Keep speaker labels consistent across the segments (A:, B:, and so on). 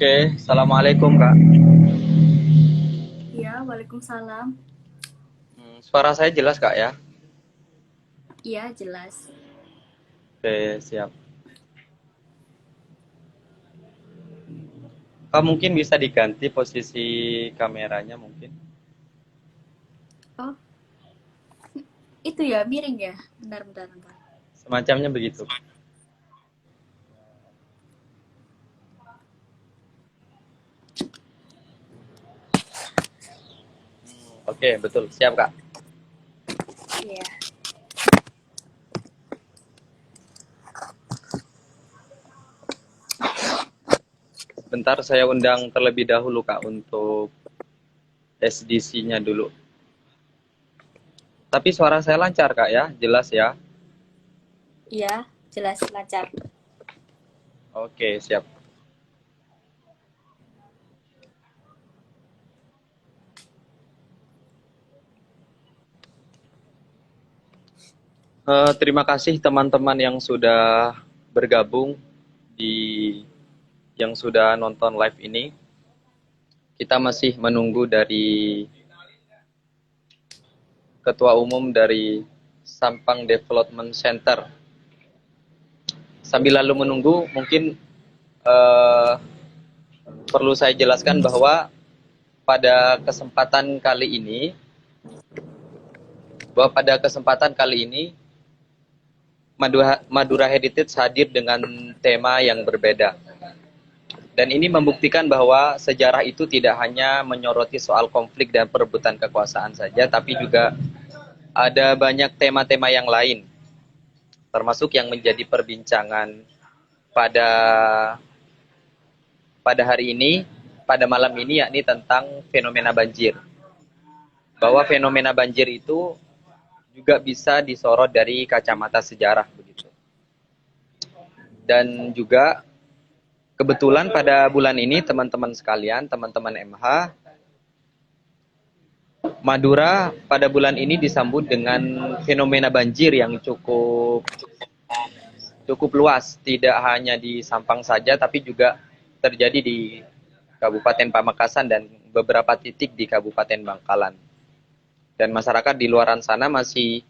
A: Oke, assalamualaikum Kak.
B: Iya, Waalaikumsalam.
A: Suara saya jelas Kak ya?
B: Iya, jelas.
A: Oke, siap. Kak mungkin bisa diganti posisi kameranya mungkin.
B: Oh, itu ya, miring ya? Bentar, bentar, bentar.
A: Semacamnya begitu. Oke, betul. Siap Kak.
B: Iya.
A: Bentar saya undang terlebih dahulu Kak untuk SDC-nya dulu. Tapi suara saya lancar Kak ya, jelas ya.
B: Iya, jelas lancar.
A: Oke, siap. Terima kasih teman-teman yang sudah bergabung di yang sudah nonton live ini. Kita masih menunggu dari Ketua Umum dari Sampang Development Center. Sambil lalu menunggu, mungkin eh, perlu saya jelaskan bahwa pada kesempatan kali ini, Madura Heritage hadir dengan tema yang berbeda. Dan ini membuktikan bahwa sejarah itu tidak hanya menyoroti soal konflik dan perebutan kekuasaan saja, tapi juga ada banyak tema-tema yang lain, termasuk yang menjadi perbincangan pada pada hari ini, pada malam ini, yakni tentang fenomena banjir. Bahwa fenomena banjir itu juga bisa disorot dari kacamata sejarah begitu. Dan juga kebetulan pada bulan ini teman-teman sekalian, teman-teman MH, Madura pada bulan ini disambut dengan fenomena banjir yang cukup cukup luas, tidak hanya di Sampang saja tapi juga terjadi di Kabupaten Pamekasan dan beberapa titik di Kabupaten Bangkalan. Dan masyarakat di luaran sana masih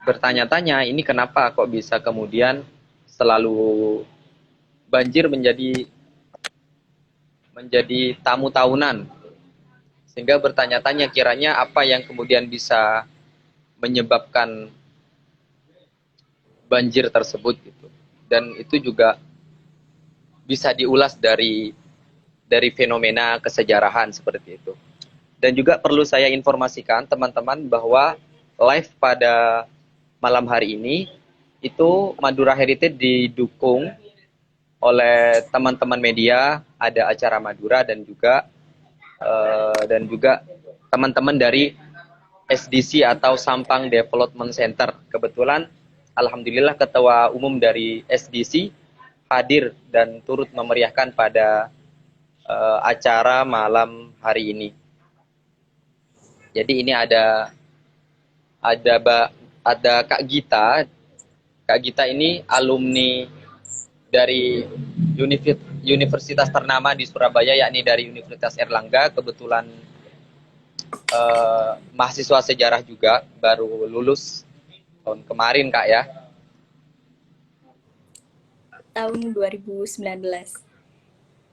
A: bertanya-tanya, ini kenapa kok bisa kemudian selalu banjir menjadi menjadi tamu tahunan, sehingga bertanya-tanya kiranya apa yang kemudian bisa menyebabkan banjir tersebut gitu. Dan itu juga bisa diulas dari fenomena kesejarahan seperti itu. Dan juga perlu saya informasikan teman-teman bahwa live pada malam hari ini itu Madura Heritage didukung oleh teman-teman media, ada acara Madura dan juga teman-teman dari SDC atau Sampang Development Center. Kebetulan alhamdulillah ketua umum dari SDC hadir dan turut memeriahkan pada acara malam hari ini. Jadi ini ada ada Kak Gita. Kak Gita ini alumni dari universitas ternama di Surabaya, yakni dari Universitas Erlangga. Kebetulan mahasiswa sejarah juga, baru lulus tahun kemarin Kak ya.
B: Tahun 2019.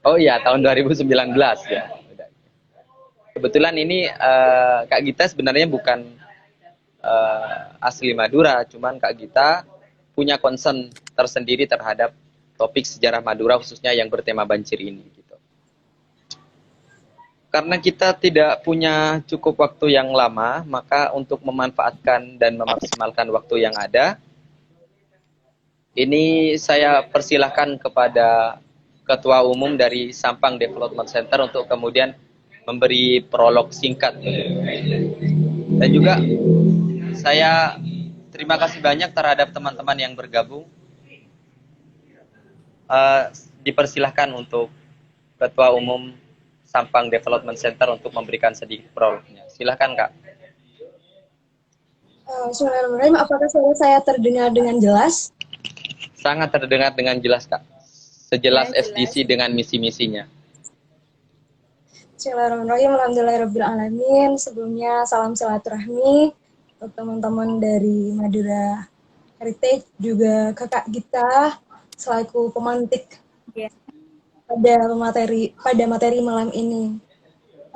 A: Oh iya, tahun 2019 ya. Kebetulan ini Kak Gita sebenarnya bukan asli Madura, cuman Kak Gita punya concern tersendiri terhadap topik sejarah Madura khususnya yang bertema banjir ini gitu. Karena kita tidak punya cukup waktu yang lama, maka untuk memanfaatkan dan memaksimalkan waktu yang ada, ini saya persilahkan kepada Ketua Umum dari Sampang Development Center untuk kemudian memberi prolog singkat. Dan juga saya terima kasih banyak terhadap teman-teman yang bergabung. Dipersilahkan untuk Ketua Umum Sampang Development Center untuk memberikan sedikit prolognya. Silahkan Kak.
C: Bismillahirrahmanirrahim. Apakah suara saya terdengar dengan jelas?
A: Sangat terdengar dengan jelas Kak. Sejelas
B: Ya, jelas.
A: SDC dengan misi-misinya.
C: Bismillahirrahmanirrahim. Alhamdulillahirrahmanirrahim. Sebelumnya salam silaturahmi untuk teman-teman dari Madura Heritage, juga kakak Gita selaku pemantik
B: Ya.
C: pada materi malam ini.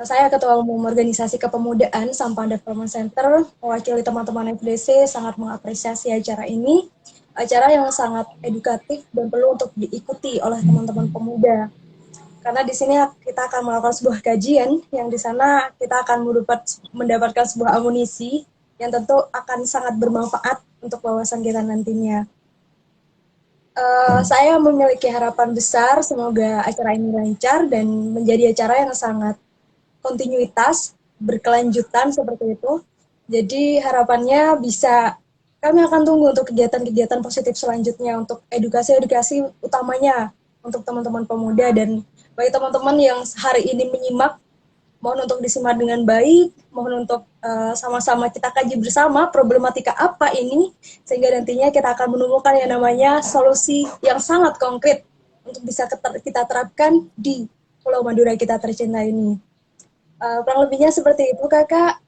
C: Saya Ketua Umum Organisasi Kepemudaan Sampang Development Center, mewakili teman-teman FDC, sangat mengapresiasi acara ini. Acara yang sangat edukatif dan perlu untuk diikuti oleh teman-teman pemuda. Karena di sini kita akan melakukan sebuah kajian yang di sana kita akan mendapatkan sebuah amunisi yang tentu akan sangat bermanfaat untuk wawasan kita nantinya. Saya memiliki harapan besar semoga acara ini lancar dan menjadi acara yang sangat kontinuitas, berkelanjutan seperti itu. Jadi harapannya bisa kami akan tunggu untuk kegiatan-kegiatan positif selanjutnya untuk edukasi-edukasi utamanya untuk teman-teman pemuda, dan bagi teman-teman yang hari ini menyimak, mohon untuk disimak dengan baik, mohon untuk sama-sama kita kaji bersama problematika apa ini, sehingga nantinya kita akan menemukan yang namanya solusi yang sangat konkret untuk bisa kita terapkan di Pulau Madura kita tercinta ini. Kurang lebihnya seperti itu kakak.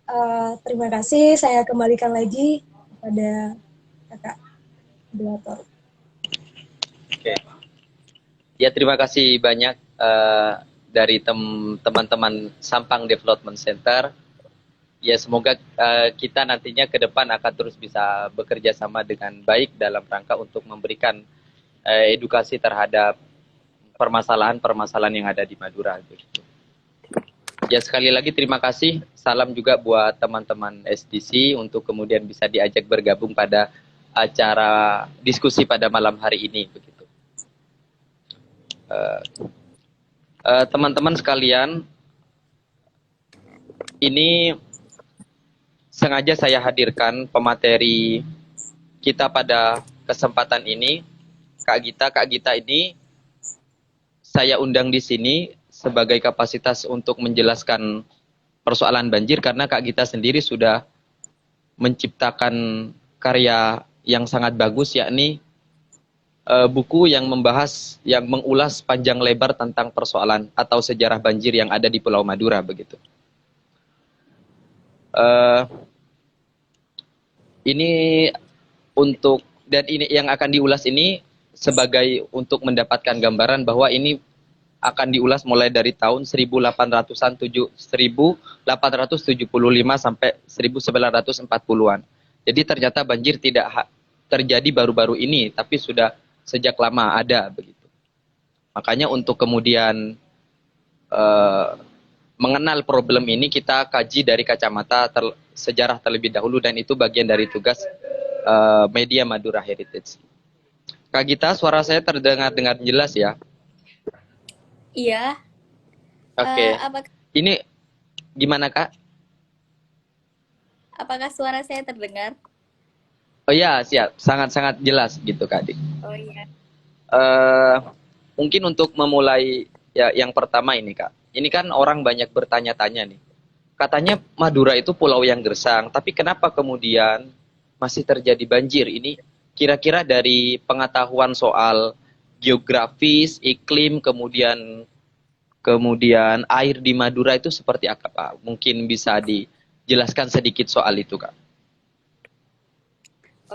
C: Terima kasih, saya kembalikan lagi kepada kakak moderator.
A: Oke. Ya, terima kasih banyak dari teman-teman Sampang Development Center. Ya, semoga kita nantinya ke depan akan terus bisa bekerja sama dengan baik dalam rangka untuk memberikan edukasi terhadap permasalahan-permasalahan yang ada di Madura. Begitu. Ya, sekali lagi terima kasih. Salam juga buat teman-teman SDC untuk kemudian bisa diajak bergabung pada acara diskusi pada malam hari ini. Begitu. Teman-teman sekalian, ini sengaja saya hadirkan pemateri kita pada kesempatan ini. Kak Gita ini saya undang di sini sebagai kapasitas untuk menjelaskan persoalan banjir, karena Kak Gita sendiri sudah menciptakan karya yang sangat bagus, yakni buku yang membahas, yang mengulas panjang lebar tentang persoalan atau sejarah banjir yang ada di Pulau Madura begitu. Ini untuk, dan ini yang akan diulas ini sebagai untuk mendapatkan gambaran bahwa ini akan diulas mulai dari tahun 1875 sampai 1940-an. Jadi ternyata banjir tidak terjadi baru-baru ini, tapi sudah sejak lama ada begitu. Makanya untuk kemudian mengenal problem ini, kita kaji dari kacamata sejarah terlebih dahulu, dan itu bagian dari tugas media Madura Heritage. Kak Gita, suara saya terdengar dengan jelas ya?
B: Iya.
A: Oke. Ini gimana Kak?
B: Apakah suara saya terdengar?
A: Oh iya, siap. Sangat-sangat jelas gitu Kak Dik.
B: Oh iya.
A: Mungkin untuk memulai ya, yang pertama ini Kak. Ini kan orang banyak bertanya-tanya nih. Katanya Madura itu pulau yang gersang, tapi kenapa kemudian masih terjadi banjir? Ini kira-kira dari pengetahuan soal geografis, iklim, kemudian air di Madura itu seperti apa Pak? Mungkin bisa dijelaskan sedikit soal itu Kak.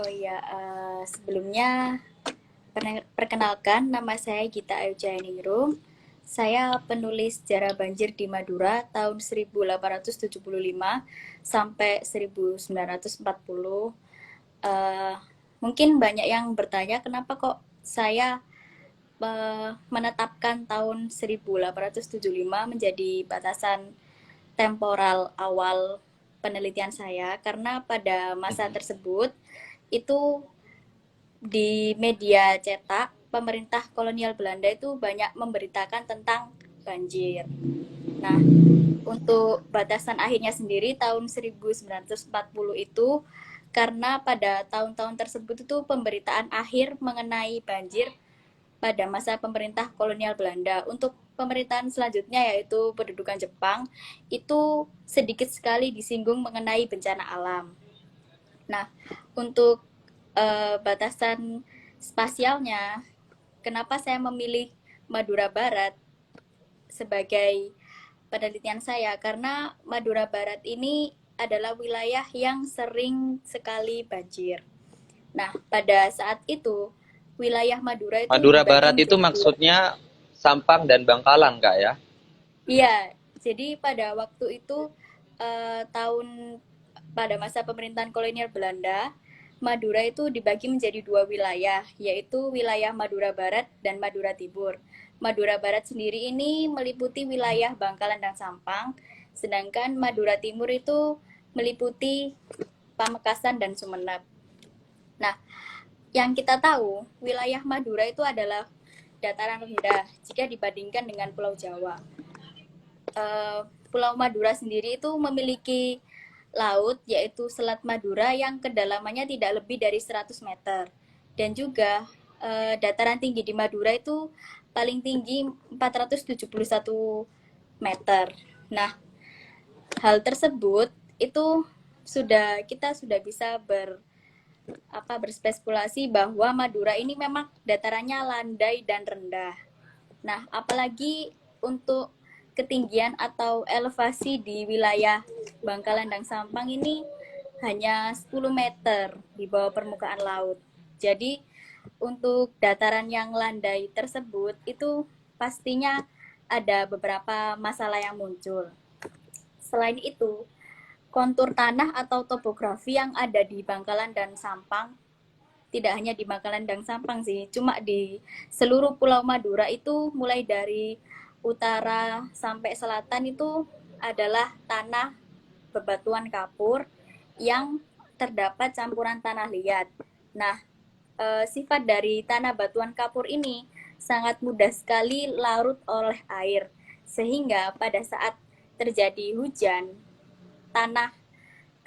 B: Oh iya, sebelumnya perkenalkan, nama saya Gita Ayujayaningrum. Saya penulis sejarah banjir di Madura tahun 1875 sampai 1940. Mungkin banyak yang bertanya kenapa kok saya menetapkan tahun 1875 menjadi batasan temporal awal penelitian saya, karena pada masa tersebut itu di media cetak pemerintah kolonial Belanda itu banyak memberitakan tentang banjir. Nah, untuk batasan akhirnya sendiri tahun 1940 itu karena pada tahun-tahun tersebut itu pemberitaan akhir mengenai banjir pada masa pemerintah kolonial Belanda. Untuk pemerintahan selanjutnya yaitu pendudukan Jepang itu sedikit sekali disinggung mengenai bencana alam. Nah, untuk batasan spasialnya, kenapa saya memilih Madura Barat sebagai penelitian saya? Karena Madura Barat ini adalah wilayah yang sering sekali banjir. Nah, pada saat itu wilayah Madura itu
A: Madura
B: dibagi
A: Barat itu
B: menjadi dua.
A: maksudnya Sampang dan Bangkalan, Kak ya?
B: Iya, jadi pada waktu itu tahun pada masa pemerintahan kolonial Belanda, Madura itu dibagi menjadi dua wilayah, yaitu wilayah Madura Barat dan Madura Timur. Madura Barat sendiri ini meliputi wilayah Bangkalan dan Sampang, sedangkan Madura Timur itu meliputi Pamekasan dan Sumeneb. Nah, yang kita tahu, wilayah Madura itu adalah dataran rendah jika dibandingkan dengan Pulau Jawa. Pulau Madura sendiri itu memiliki laut, yaitu Selat Madura yang kedalamannya tidak lebih dari 100 meter. Dan juga dataran tinggi di Madura itu paling tinggi 471 meter. Nah, hal tersebut itu kita sudah bisa berspekulasi bahwa Madura ini memang datarannya landai dan rendah. Nah, apalagi untuk ketinggian atau elevasi di wilayah Bangkalan dan Sampang ini hanya 10 meter di bawah permukaan laut. Jadi, untuk dataran yang landai tersebut itu pastinya ada beberapa masalah yang muncul. Selain itu, kontur tanah atau topografi yang ada di Bangkalan dan Sampang, tidak hanya di Bangkalan dan Sampang sih, cuma di seluruh Pulau Madura itu mulai dari utara sampai selatan itu adalah tanah bebatuan kapur yang terdapat campuran tanah liat. Nah, sifat dari tanah batuan kapur ini sangat mudah sekali larut oleh air, sehingga pada saat terjadi hujan, tanah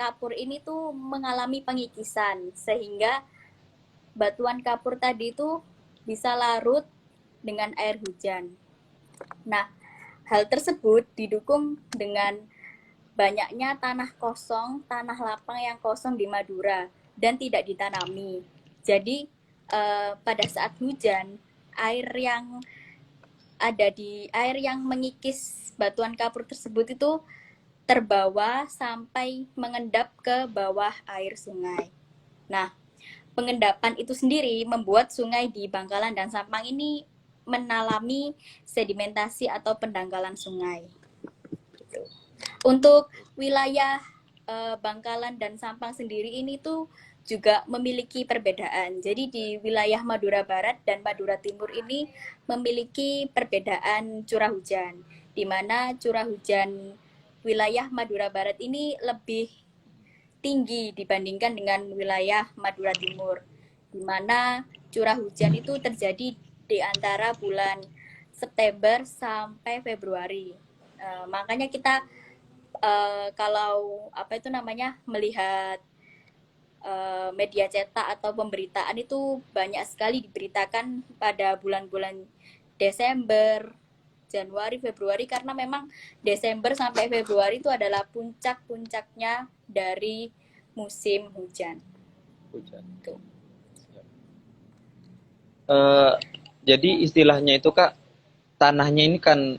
B: kapur ini tuh mengalami pengikisan, sehingga batuan kapur tadi itu bisa larut dengan air hujan. Nah, hal tersebut didukung dengan banyaknya tanah kosong, tanah lapang yang kosong di Madura dan tidak ditanami. Jadi pada saat hujan, air yang mengikis batuan kapur tersebut itu terbawa sampai mengendap ke bawah air sungai. Nah, pengendapan itu sendiri membuat sungai di Bangkalan dan Sampang ini mengalami sedimentasi atau pendangkalan sungai. Untuk wilayah Bangkalan dan Sampang sendiri ini tuh juga memiliki perbedaan. Jadi di wilayah Madura Barat dan Madura Timur ini memiliki perbedaan curah hujan, di mana curah hujan wilayah Madura Barat ini lebih tinggi dibandingkan dengan wilayah Madura Timur, di mana curah hujan itu terjadi di antara bulan September sampai Februari. Makanya kita kalau melihat media cetak atau pemberitaan itu banyak sekali diberitakan pada bulan-bulan Desember, Januari, Februari, karena memang Desember sampai Februari itu adalah puncak-puncaknya dari musim hujan.
A: Jadi istilahnya itu Kak, tanahnya ini kan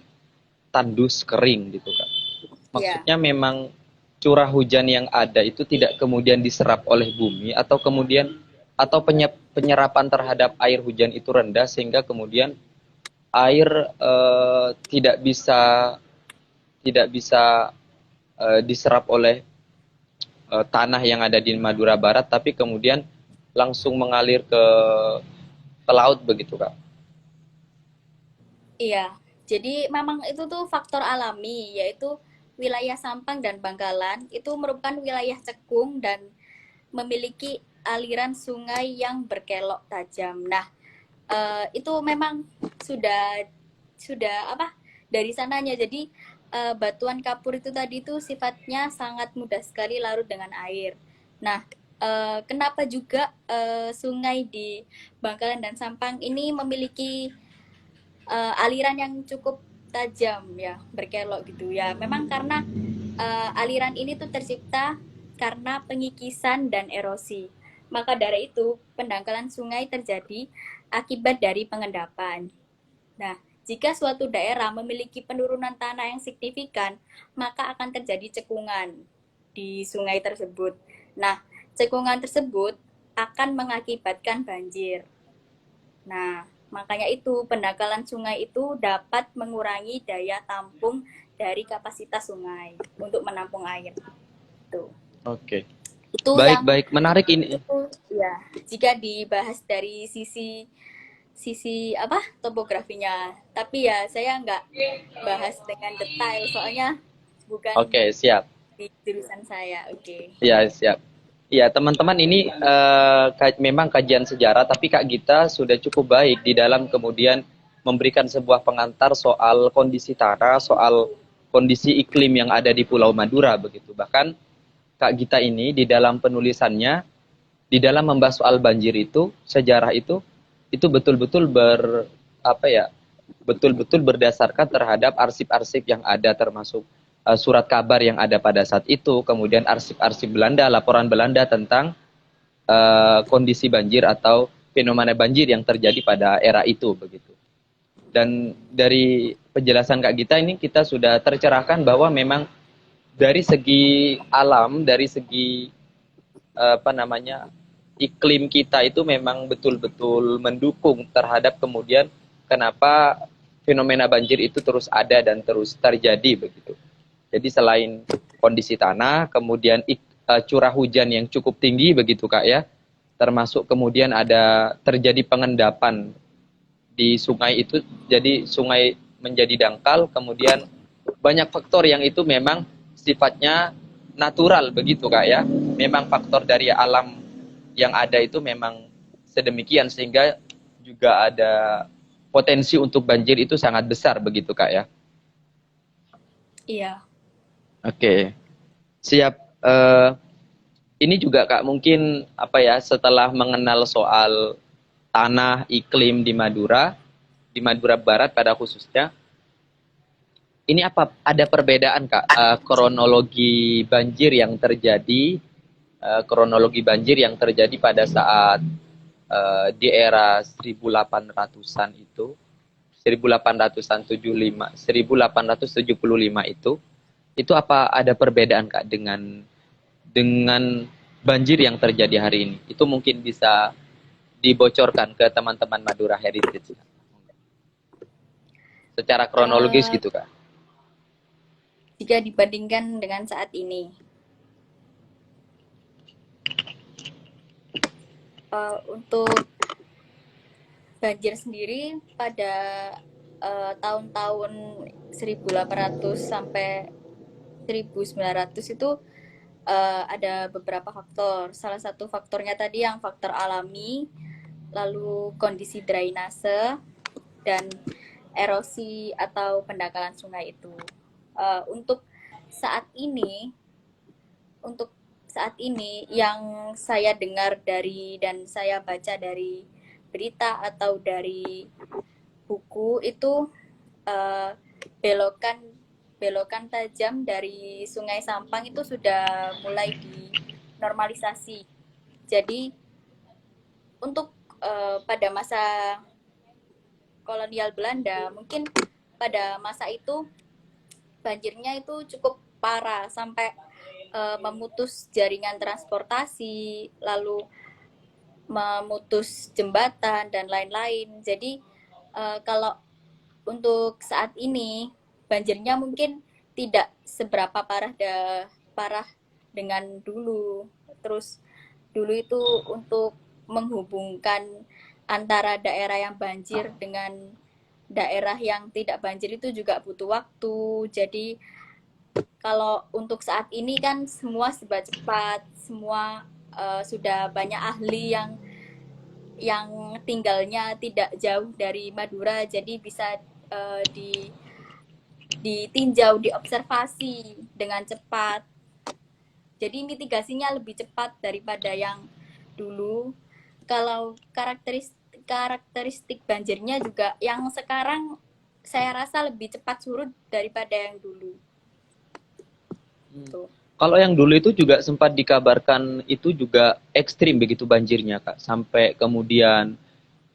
A: tandus kering gitu Kak. Maksudnya memang curah hujan yang ada itu tidak kemudian diserap oleh bumi atau kemudian penyerapan terhadap air hujan itu rendah sehingga kemudian air tidak bisa diserap oleh tanah yang ada di Madura Barat, tapi kemudian langsung mengalir ke laut begitu Kak.
B: Iya, jadi memang itu tuh faktor alami, yaitu wilayah Sampang dan Bangkalan itu merupakan wilayah cekung dan memiliki aliran sungai yang berkelok tajam. Nah, itu memang sudah apa dari sananya. Jadi batuan kapur itu tadi itu sifatnya sangat mudah sekali larut dengan air. Nah, kenapa juga sungai di Bangkalan dan Sampang ini memiliki aliran yang cukup tajam ya, berkelok gitu ya. Memang karena aliran ini tuh tercipta karena pengikisan dan erosi. Maka dari itu, pendangkalan sungai terjadi akibat dari pengendapan. Nah, jika suatu daerah memiliki penurunan tanah yang signifikan, maka akan terjadi cekungan di sungai tersebut. Nah, cekungan tersebut akan mengakibatkan banjir. Nah, makanya itu pendangkalan sungai itu dapat mengurangi daya tampung dari kapasitas sungai untuk menampung air. Tuh.
A: Oke.
B: Itu
A: Baik,
B: yang
A: baik. Menarik ini.
B: itu ya, jika dibahas dari sisi sisi apa topografinya. Tapi ya saya nggak bahas dengan detail soalnya bukan
A: Oke, siap.
B: di jurusan saya. Oke.
A: Ya, siap. Ya, teman-teman ini memang kajian sejarah, tapi Kak Gita sudah cukup baik di dalam kemudian memberikan sebuah pengantar soal kondisi tanah, soal kondisi iklim yang ada di Pulau Madura begitu. Bahkan Kak Gita ini di dalam penulisannya, di dalam membahas soal banjir itu, sejarah itu betul-betul apa ya, betul-betul berdasarkan terhadap arsip-arsip yang ada, termasuk surat kabar yang ada pada saat itu, kemudian arsip-arsip Belanda, laporan Belanda tentang kondisi banjir atau fenomena banjir yang terjadi pada era itu begitu. Dan dari penjelasan Kak Gita ini kita sudah tercerahkan bahwa memang dari segi alam, dari segi apa namanya, iklim kita itu memang betul-betul mendukung terhadap kemudian kenapa fenomena banjir itu terus ada dan terus terjadi begitu. Jadi selain kondisi tanah, kemudian curah hujan yang cukup tinggi begitu Kak ya, termasuk kemudian ada terjadi pengendapan di sungai itu, jadi sungai menjadi dangkal, kemudian banyak faktor yang itu memang sifatnya natural begitu Kak ya. Memang faktor dari alam yang ada itu memang sedemikian sehingga juga ada potensi untuk banjir itu sangat besar begitu Kak ya.
B: Iya.
A: Oke, siap. Ini juga Kak mungkin apa ya, setelah mengenal soal tanah iklim di Madura Barat pada khususnya, ini apa ada perbedaan Kak kronologi banjir yang terjadi, pada saat di era 1800-an itu, 1875 itu apa ada perbedaan Kak dengan banjir yang terjadi hari ini? Itu mungkin bisa dibocorkan ke teman-teman Madura Heritage secara kronologis
B: Uh,
A: gitu Kak.
B: jika dibandingkan dengan saat ini, untuk banjir sendiri pada tahun-tahun 1800 sampai 1900 itu ada beberapa faktor. Salah satu faktornya tadi yang faktor alami, lalu kondisi drainase dan erosi atau pendangkalan sungai itu. Untuk saat ini, untuk saat ini yang saya dengar dari dan saya baca dari berita atau dari buku itu belokan belokan tajam dari Sungai Sampang itu sudah mulai dinormalisasi. Jadi untuk pada masa kolonial Belanda mungkin pada masa itu banjirnya itu cukup parah sampai memutus jaringan transportasi, lalu memutus jembatan dan lain-lain. Jadi kalau untuk saat ini banjirnya mungkin tidak seberapa parah dengan dulu. Terus dulu itu untuk menghubungkan antara daerah yang banjir dengan daerah yang tidak banjir itu juga butuh waktu. Jadi kalau untuk saat ini kan semua serba cepat, semua sudah banyak ahli yang tinggalnya tidak jauh dari Madura, jadi bisa ditinjau, diobservasi dengan cepat. Jadi mitigasinya lebih cepat daripada yang dulu. Kalau karakteristik banjirnya juga yang sekarang saya rasa lebih cepat surut daripada yang dulu. Tuh.
A: Kalau yang dulu itu juga sempat dikabarkan itu juga ekstrim begitu banjirnya, Kak. Sampai kemudian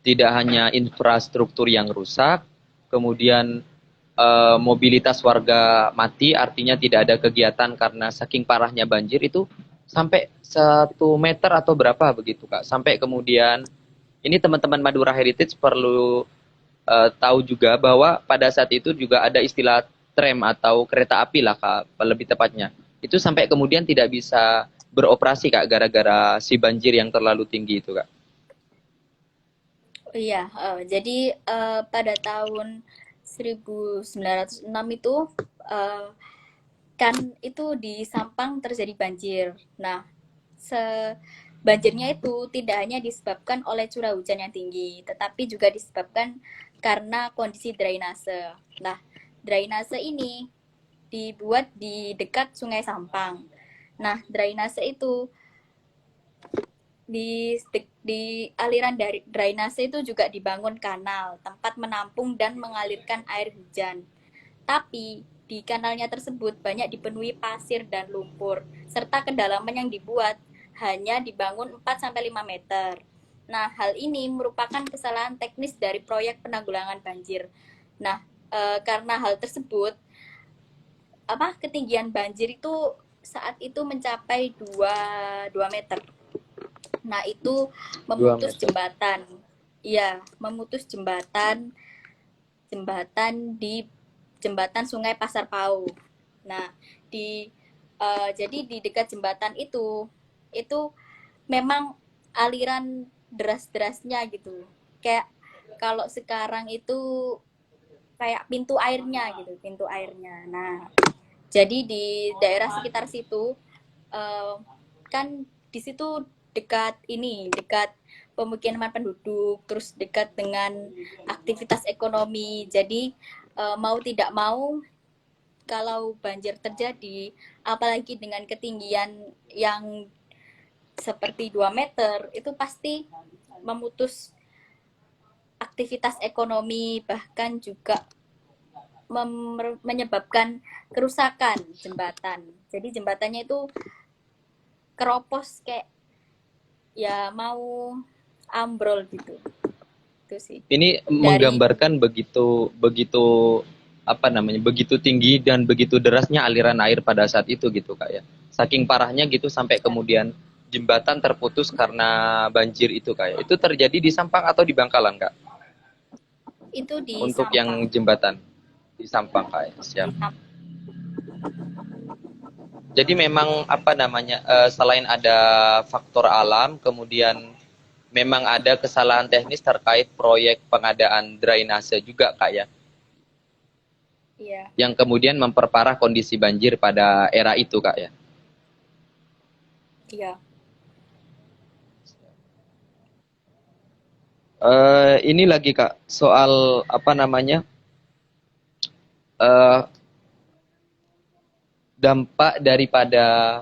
A: tidak hanya infrastruktur yang rusak, kemudian mobilitas warga mati, artinya tidak ada kegiatan karena saking parahnya banjir itu sampai 1 meter atau berapa begitu, Kak. Sampai kemudian ini teman-teman Madura Heritage perlu tahu juga bahwa pada saat itu juga ada istilah tram atau kereta api lah, Kak, lebih tepatnya. Itu sampai kemudian tidak bisa beroperasi, Kak, gara-gara si banjir yang terlalu tinggi itu, Kak.
B: Iya, jadi pada tahun 1906 itu eh, kan itu di Sampang terjadi banjir. Nah, banjirnya itu tidak hanya disebabkan oleh curah hujan yang tinggi, tetapi juga disebabkan karena kondisi drainase. Nah, drainase ini dibuat di dekat Sungai Sampang. Nah, drainase itu di aliran dari drainase itu juga dibangun kanal, tempat menampung dan mengalirkan air hujan. Tapi di kanalnya tersebut banyak dipenuhi pasir dan lumpur, serta kedalaman yang dibuat hanya dibangun 4-5 meter. Nah, hal ini merupakan kesalahan teknis dari proyek penanggulangan banjir. Nah, karena hal tersebut, ketinggian banjir itu saat itu mencapai 2 meter. Nah, itu
A: 2
B: memutus
A: meter.
B: jembatan. Iya, memutus jembatan di jembatan Sungai Pasar Pau. Nah, jadi di dekat jembatan itu memang aliran deras-derasnya gitu. Kayak kalau sekarang itu kayak pintu airnya gitu, pintu airnya. Nah, jadi di daerah sekitar situ eh, kan di situ dekat pemukiman penduduk, terus dekat dengan aktivitas ekonomi. Jadi mau tidak mau kalau banjir terjadi, apalagi dengan ketinggian yang seperti 2 meter, itu pasti memutus aktivitas ekonomi, bahkan juga menyebabkan kerusakan jembatan. Jadi jembatannya itu keropos kayak ya mau ambrol gitu. Itu sih.
A: Ini
B: Dari
A: menggambarkan begitu begitu apa namanya, begitu tinggi dan begitu derasnya aliran air pada saat itu gitu, Kak, ya. Saking parahnya gitu sampai kemudian jembatan terputus karena banjir itu, Kak, ya. Itu terjadi di Sampang atau di Bangkalan, Kak?
B: itu di
A: Untuk
B: Sampang.
A: yang jembatan di Sampang, Kak, ya. Siap.
B: Di Sampang.
A: Jadi memang apa namanya, selain ada faktor alam, kemudian memang ada kesalahan teknis terkait proyek pengadaan drainase juga, Kak, ya.
B: Iya.
A: Yang kemudian memperparah kondisi banjir pada era itu, Kak, ya.
B: Iya.
A: Ini lagi, Kak, soal apa namanya, eh, dampak daripada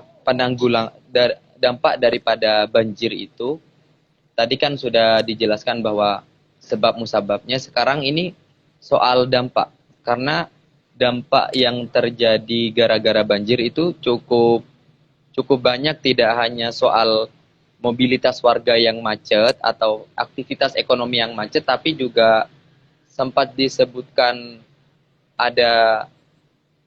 A: dampak daripada banjir itu tadi kan sudah dijelaskan bahwa sebab musababnya. Sekarang ini soal dampak, karena dampak yang terjadi gara-gara banjir itu cukup cukup banyak, tidak hanya soal mobilitas warga yang macet atau aktivitas ekonomi yang macet, tapi juga sempat disebutkan ada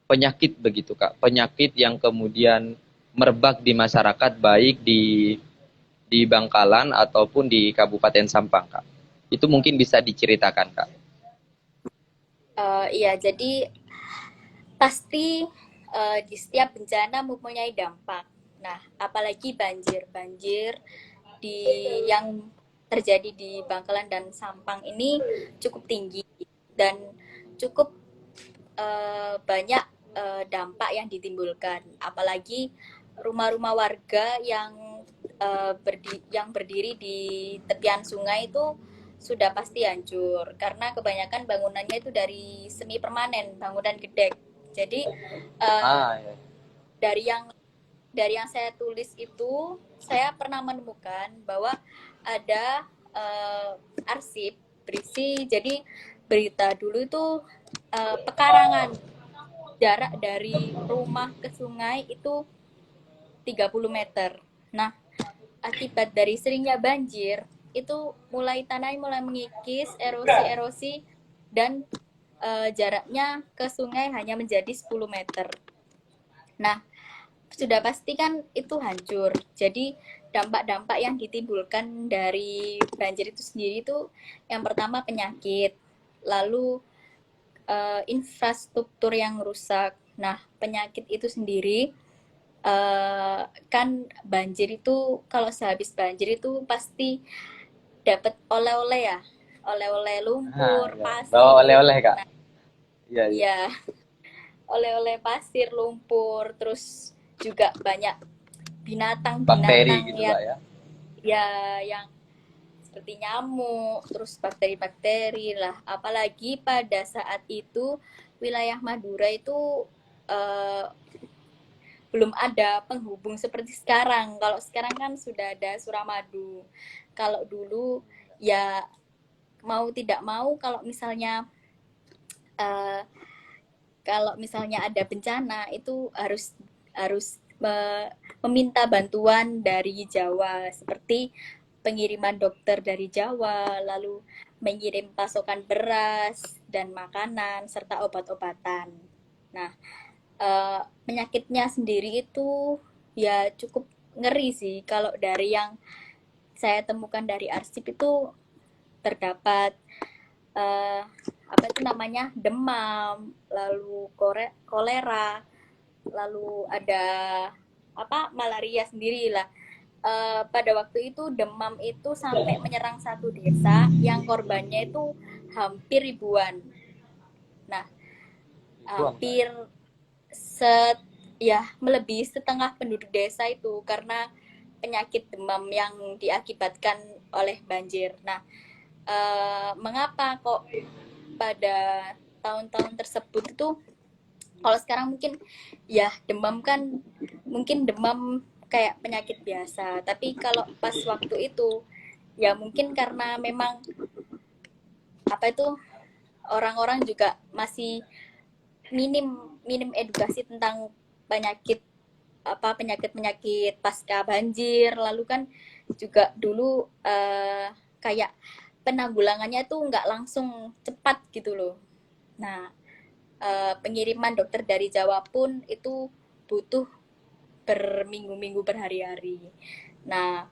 A: penyakit begitu, Kak. Penyakit yang kemudian merebak di masyarakat, baik di Bangkalan ataupun di Kabupaten Sampang, Kak. Itu mungkin bisa diceritakan, Kak.
B: Iya, jadi pasti di setiap bencana mempunyai dampak. Nah, apalagi banjir. Banjir di yang terjadi di Bangkalan dan Sampang ini cukup tinggi dan cukup banyak dampak yang ditimbulkan, apalagi rumah-rumah warga yang berdiri di tepian sungai itu sudah pasti hancur karena kebanyakan bangunannya itu dari semi permanen, bangunan gedek. Jadi
A: Ya.
B: dari yang saya tulis itu, saya pernah menemukan bahwa ada arsip berisi, jadi berita dulu itu pekarangan jarak dari rumah ke sungai itu 30 meter. Nah, akibat dari seringnya banjir, itu tanah mulai mengikis, erosi-erosi, dan jaraknya ke sungai hanya menjadi 10 meter. Nah, sudah pasti kan itu hancur. Jadi dampak-dampak yang ditimbulkan dari banjir itu sendiri itu yang pertama penyakit, lalu infrastruktur yang rusak. Nah, penyakit itu sendiri kan banjir itu kalau sehabis banjir itu pasti dapat oleh-oleh ya, oleh-oleh lumpur, pasir.
A: Bawa oleh-oleh Kak.
B: Nah,
A: Iya.
B: ya, oleh-oleh pasir, lumpur, terus juga banyak binatang-binatang
A: Gitu,
B: yang
A: Kak,
B: yang seperti nyamuk, terus bakteri-bakteri lah. Apalagi pada saat itu wilayah Madura itu belum ada penghubung seperti sekarang. Kalau sekarang kan sudah ada Suramadu. Kalau dulu ya mau tidak mau kalau misalnya ada bencana itu harus meminta bantuan dari Jawa, seperti pengiriman dokter dari Jawa, lalu mengirim pasokan beras dan makanan serta obat-obatan. Nah, penyakitnya sendiri itu ya cukup ngeri sih. Kalau dari yang saya temukan dari arsip itu terdapat apa itu namanya, demam, lalu kolera, lalu ada malaria sendiri lah. Pada waktu itu demam itu sampai menyerang satu desa yang korbannya itu hampir ribuan. Nah, hampir melebihi setengah penduduk desa itu karena penyakit demam yang diakibatkan oleh banjir. Nah, mengapa kok pada tahun-tahun tersebut itu, kalau sekarang mungkin ya demam kan mungkin demam kayak penyakit biasa, tapi kalau pas waktu itu ya mungkin karena memang orang-orang juga masih minim edukasi tentang penyakit pasca banjir. Lalu kan juga dulu kayak penanggulangannya tuh nggak langsung cepat gitu loh. Nah, pengiriman dokter dari Jawa pun itu butuh berminggu-minggu, berhari-hari. Nah,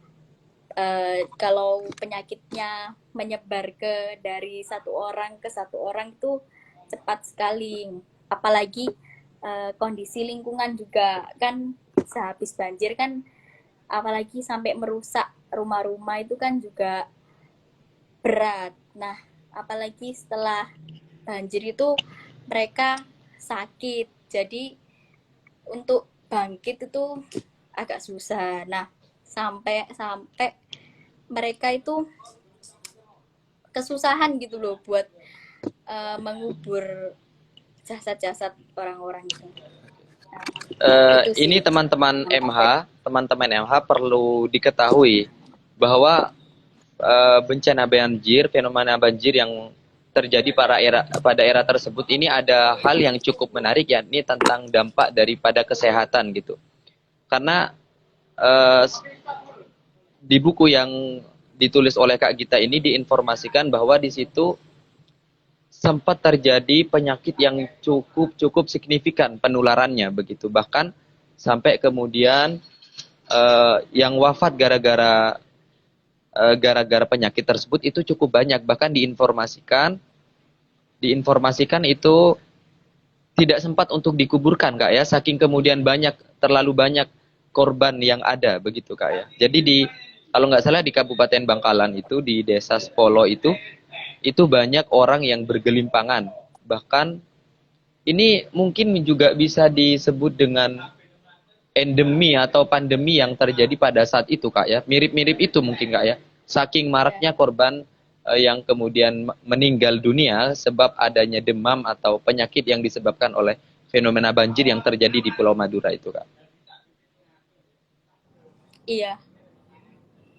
B: kalau penyakitnya menyebar dari satu orang ke satu orang itu cepat sekali. Apalagi kondisi lingkungan juga kan sehabis banjir kan, apalagi sampai merusak rumah-rumah itu kan juga berat. Nah, apalagi setelah banjir itu mereka sakit, jadi untuk bangkit itu agak susah. Nah, sampai mereka itu kesusahan gitu loh buat mengubur jasad-jasad orang-orang itu. Nah,
A: ini teman-teman MH perlu diketahui bahwa bencana banjir, fenomena banjir yang terjadi pada era tersebut ini ada hal yang cukup menarik, yakni tentang dampak daripada kesehatan gitu. Karena di buku yang ditulis oleh Kak Gita ini diinformasikan bahwa di situ sempat terjadi penyakit yang cukup signifikan penularannya begitu. Bahkan sampai kemudian yang wafat gara-gara penyakit tersebut itu cukup banyak. Bahkan diinformasikan itu tidak sempat untuk dikuburkan Kak ya, saking kemudian terlalu banyak korban yang ada begitu Kak ya. Jadi kalau nggak salah di Kabupaten Bangkalan itu, di Desa Sepolo itu banyak orang yang bergelimpangan. Bahkan ini mungkin juga bisa disebut dengan endemi atau pandemi yang terjadi pada saat itu, Kak ya. Mirip-mirip itu mungkin, Kak ya. Saking maraknya korban yang kemudian meninggal dunia sebab adanya demam atau penyakit yang disebabkan oleh fenomena banjir yang terjadi di Pulau Madura itu, Kak.
B: Iya,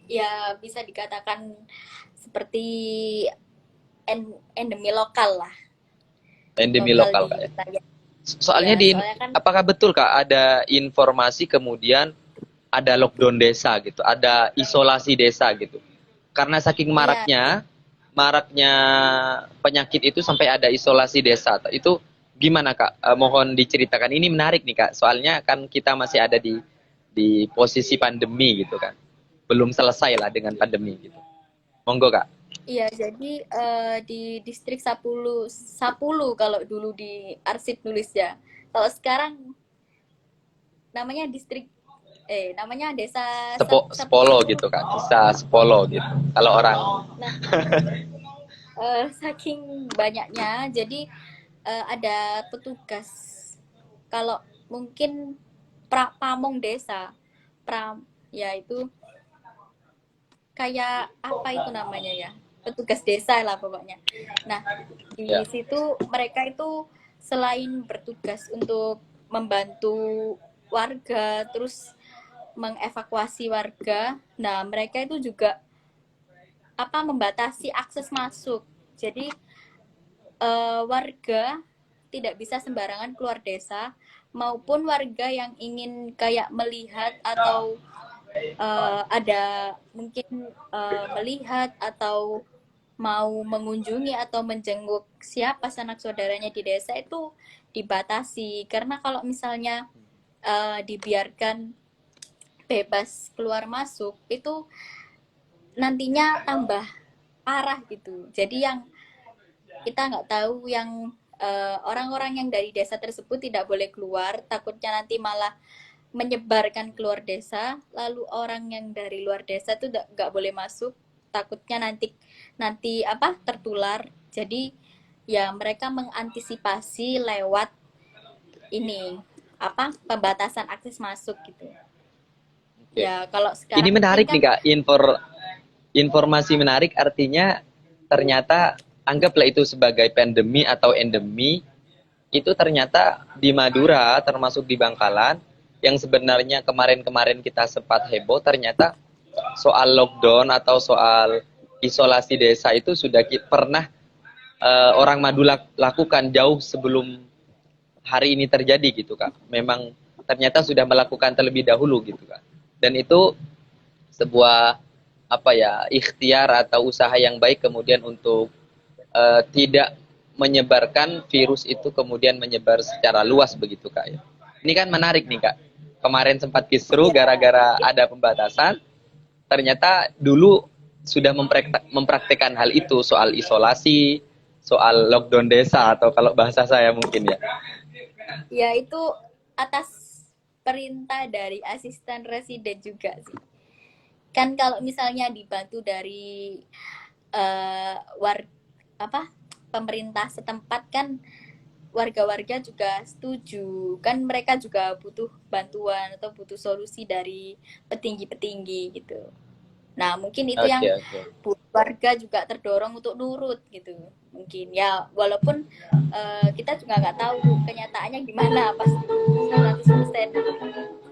B: ya bisa dikatakan seperti endemi lokal lah,
A: Endemi
B: lokal
A: lokal,
B: di
A: Kak ya.
B: wilayah.
A: Soalnya
B: Ya, soalnya kan
A: apakah betul, Kak, ada informasi kemudian ada lockdown desa gitu, ada isolasi desa gitu. Karena saking
B: iya,
A: maraknya penyakit itu sampai ada isolasi desa. Itu gimana, Kak? Mohon diceritakan. Ini menarik nih, Kak. Soalnya kan kita masih ada di posisi pandemi gitu kan. Belum selesai lah dengan pandemi gitu. Monggo, Kak.
B: iya. Jadi di distrik Sapulu, Sapulu kalau dulu di arsip nulis ya. Kalau sekarang namanya namanya desa
A: Sepolo
B: Sapulu.
A: gitu, Kak. Bisa Sepolo gitu. Kalau orang
B: Nah, saking banyaknya, jadi ada petugas. Kalau mungkin pamong desa, ya itu kayak apa itu namanya ya, petugas desa lah pokoknya. Nah, di
A: ya.
B: situ mereka itu selain bertugas untuk membantu warga, terus mengevakuasi warga, nah mereka itu juga membatasi akses masuk. Jadi warga tidak bisa sembarangan keluar desa, maupun warga yang ingin kayak melihat atau ada mungkin melihat atau mau mengunjungi atau menjenguk siapa sanak saudaranya di desa itu dibatasi, karena kalau misalnya dibiarkan bebas keluar masuk itu nantinya tambah parah gitu. Jadi yang kita nggak tahu yang orang-orang yang dari desa tersebut tidak boleh keluar, takutnya nanti malah menyebarkan keluar desa, lalu orang yang dari luar desa itu nggak boleh masuk, takutnya nanti tertular. Jadi ya mereka mengantisipasi lewat ini pembatasan akses masuk gitu.
A: Oke.
B: Ya kalau
A: Ini
B: sekarang mungkin
A: menarik
B: kan
A: nih, Kak. Informasi menarik, artinya ternyata anggaplah itu sebagai pandemi atau endemi, itu ternyata di Madura termasuk di Bangkalan yang sebenarnya kemarin-kemarin kita sempat heboh, ternyata soal lockdown atau soal isolasi desa itu sudah pernah orang Madura lakukan jauh sebelum hari ini terjadi gitu, Kak. Memang ternyata sudah melakukan terlebih dahulu gitu, Kak. Dan itu sebuah ikhtiar atau usaha yang baik kemudian untuk tidak menyebarkan virus itu kemudian menyebar secara luas begitu, Kak ya. Ini kan menarik nih, Kak. Kemarin sempat kisru gara-gara ada pembatasan, ternyata dulu sudah mempraktekkan hal itu, soal isolasi, soal lockdown desa atau kalau bahasa saya mungkin ya.
B: ya itu atas perintah dari asisten residen juga sih. Kan kalau misalnya dibantu dari uh, war pemerintah setempat kan warga-warga juga setuju, kan mereka juga butuh bantuan atau butuh solusi dari petinggi-petinggi gitu. Nah mungkin itu yang warga juga terdorong untuk nurut gitu, mungkin ya, walaupun kita juga nggak tahu kenyataannya gimana, pas 100%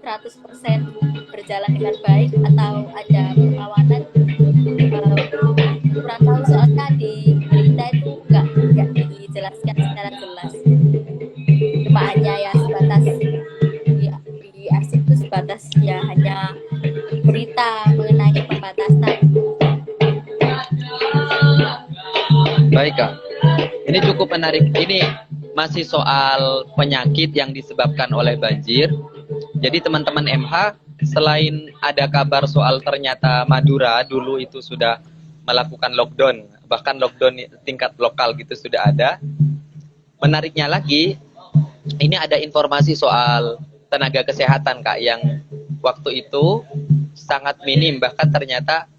B: berjalan dengan baik atau ada perlawanan, kurang tahu, soalnya di berita itu nggak dijelaskan secara jelas, cuma hanya ya sebatas di arsip itu sebatas ya hanya berita mengenai pembatasan.
A: Baik, Kak, ini cukup menarik. Ini masih soal penyakit yang disebabkan oleh banjir. Jadi teman-teman MH, selain ada kabar soal ternyata Madura dulu itu sudah melakukan lockdown, bahkan lockdown tingkat lokal gitu sudah ada. Menariknya lagi, ini ada informasi soal tenaga kesehatan, Kak, yang waktu itu sangat minim, bahkan ternyata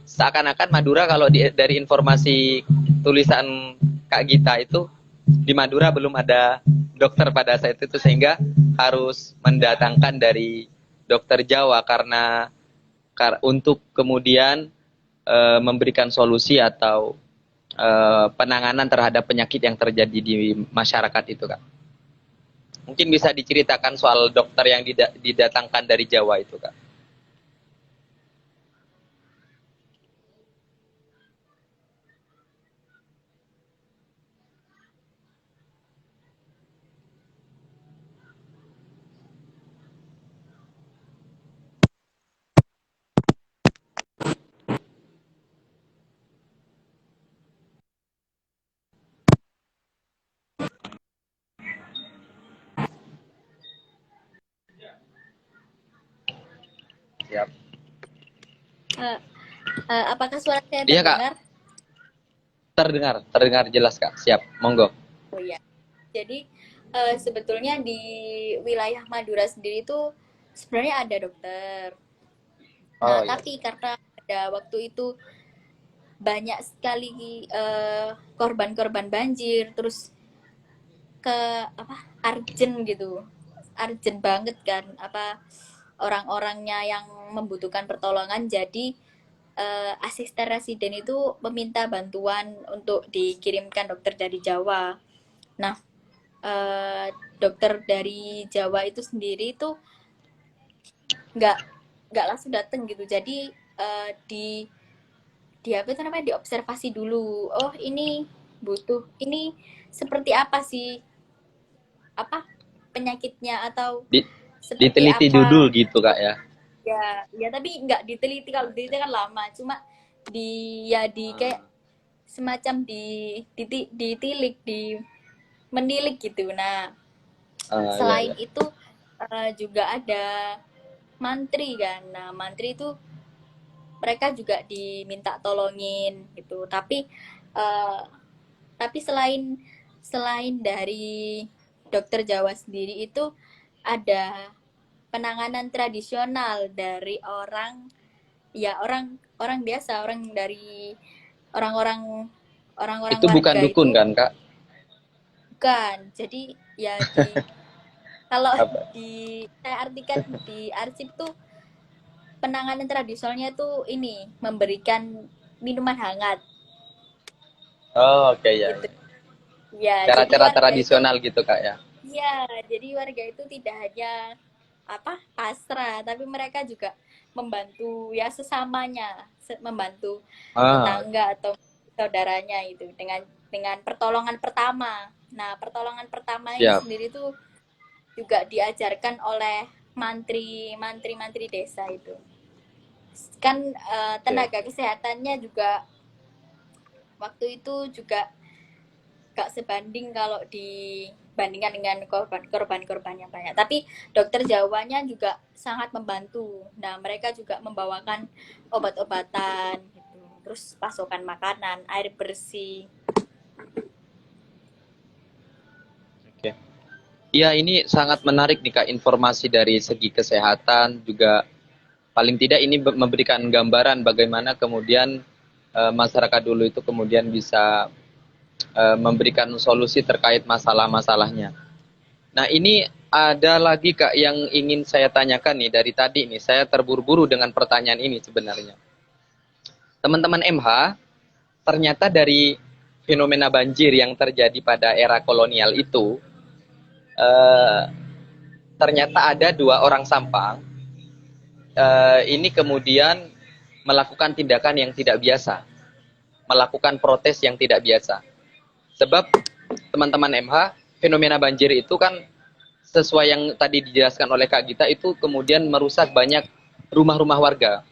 A: seakan-akan Madura kalau dari informasi tulisan Kak Gita itu di Madura belum ada dokter pada saat itu, sehingga harus mendatangkan dari dokter Jawa karena untuk kemudian memberikan solusi atau penanganan terhadap penyakit yang terjadi di masyarakat itu, Kak. Mungkin bisa diceritakan soal dokter yang didatangkan dari Jawa itu, Kak. Siap.
B: Apakah suara saya
A: Iya, Kak.
B: terdengar?
A: Terdengar jelas, Kak. Siap, monggo.
B: Oh iya. Jadi sebetulnya di wilayah Madura sendiri itu sebenarnya ada dokter. Nah,
A: Oh iya.
B: tapi karena pada waktu itu banyak sekali korban-korban banjir, terus ke apa urgent gitu, urgent banget kan apa orang-orangnya yang membutuhkan pertolongan. Jadi asisten residen itu meminta bantuan untuk dikirimkan dokter dari Jawa. Nah, dokter dari Jawa itu sendiri itu nggak nggak langsung datang gitu. Jadi di apa itu namanya diobservasi dulu. Oh ini butuh ini seperti apa sih apa penyakitnya atau
A: Di,
B: seperti
A: diteliti dulu
B: apa.
A: gitu, Kak, ya.
B: Ya ya tapi nggak diteliti, kalau diteliti kan lama, cuma di ya di kayak semacam ditilik di menilik gitu. Nah,
A: Iya,
B: selain
A: iya.
B: itu juga ada mantri kan. Nah, mantri itu mereka juga diminta tolongin gitu. Uh, tapi selain selain dari dokter Jawa sendiri itu ada penanganan tradisional dari orang, ya orang orang biasa, orang dari orang-orang orang-orang
A: Itu bukan
B: warga
A: dukun
B: itu.
A: kan, Kak?
B: Bukan. Jadi ya di kalau
A: Apa?
B: di saya artikan di arsip tuh penanganan tradisionalnya tuh ini memberikan minuman hangat
A: Oh, oke, ya,
B: gitu.
A: ya.
B: Ya, jadi
A: Cara-cara
B: warga itu
A: tradisional gitu, Kak, ya.
B: ya, jadi warga itu tidak hanya apa pasrah, tapi mereka juga membantu ya sesamanya, membantu
A: Ah,
B: tetangga atau saudaranya itu dengan pertolongan pertama. Nah, pertolongan pertama ini
A: siap.
B: sendiri tuh juga diajarkan oleh mantri desa itu. Kan
A: Oke.
B: tenaga kesehatannya juga waktu itu juga gak sebanding kalau dibandingkan dengan korban-korban yang banyak. Tapi dokter Jawanya juga sangat membantu. Nah, mereka juga membawakan obat-obatan gitu. Terus pasokan makanan, air bersih.
A: Oke. Iya, ini sangat menarik nih, Kak, informasi dari segi kesehatan juga. Paling tidak ini memberikan gambaran bagaimana kemudian masyarakat dulu itu kemudian bisa memberikan solusi terkait masalah-masalahnya. Nah, ini ada lagi, Kak, yang ingin saya tanyakan nih dari tadi nih. Saya terburu-buru dengan pertanyaan ini sebenarnya. Teman-teman MH, ternyata dari fenomena banjir yang terjadi pada era kolonial itu, eh, ternyata ada dua orang Sampang ini kemudian melakukan tindakan yang tidak biasa, melakukan protes yang tidak biasa. Sebab teman-teman MH, fenomena banjir itu kan sesuai yang tadi dijelaskan oleh Kak Gita itu kemudian merusak banyak rumah-rumah warga.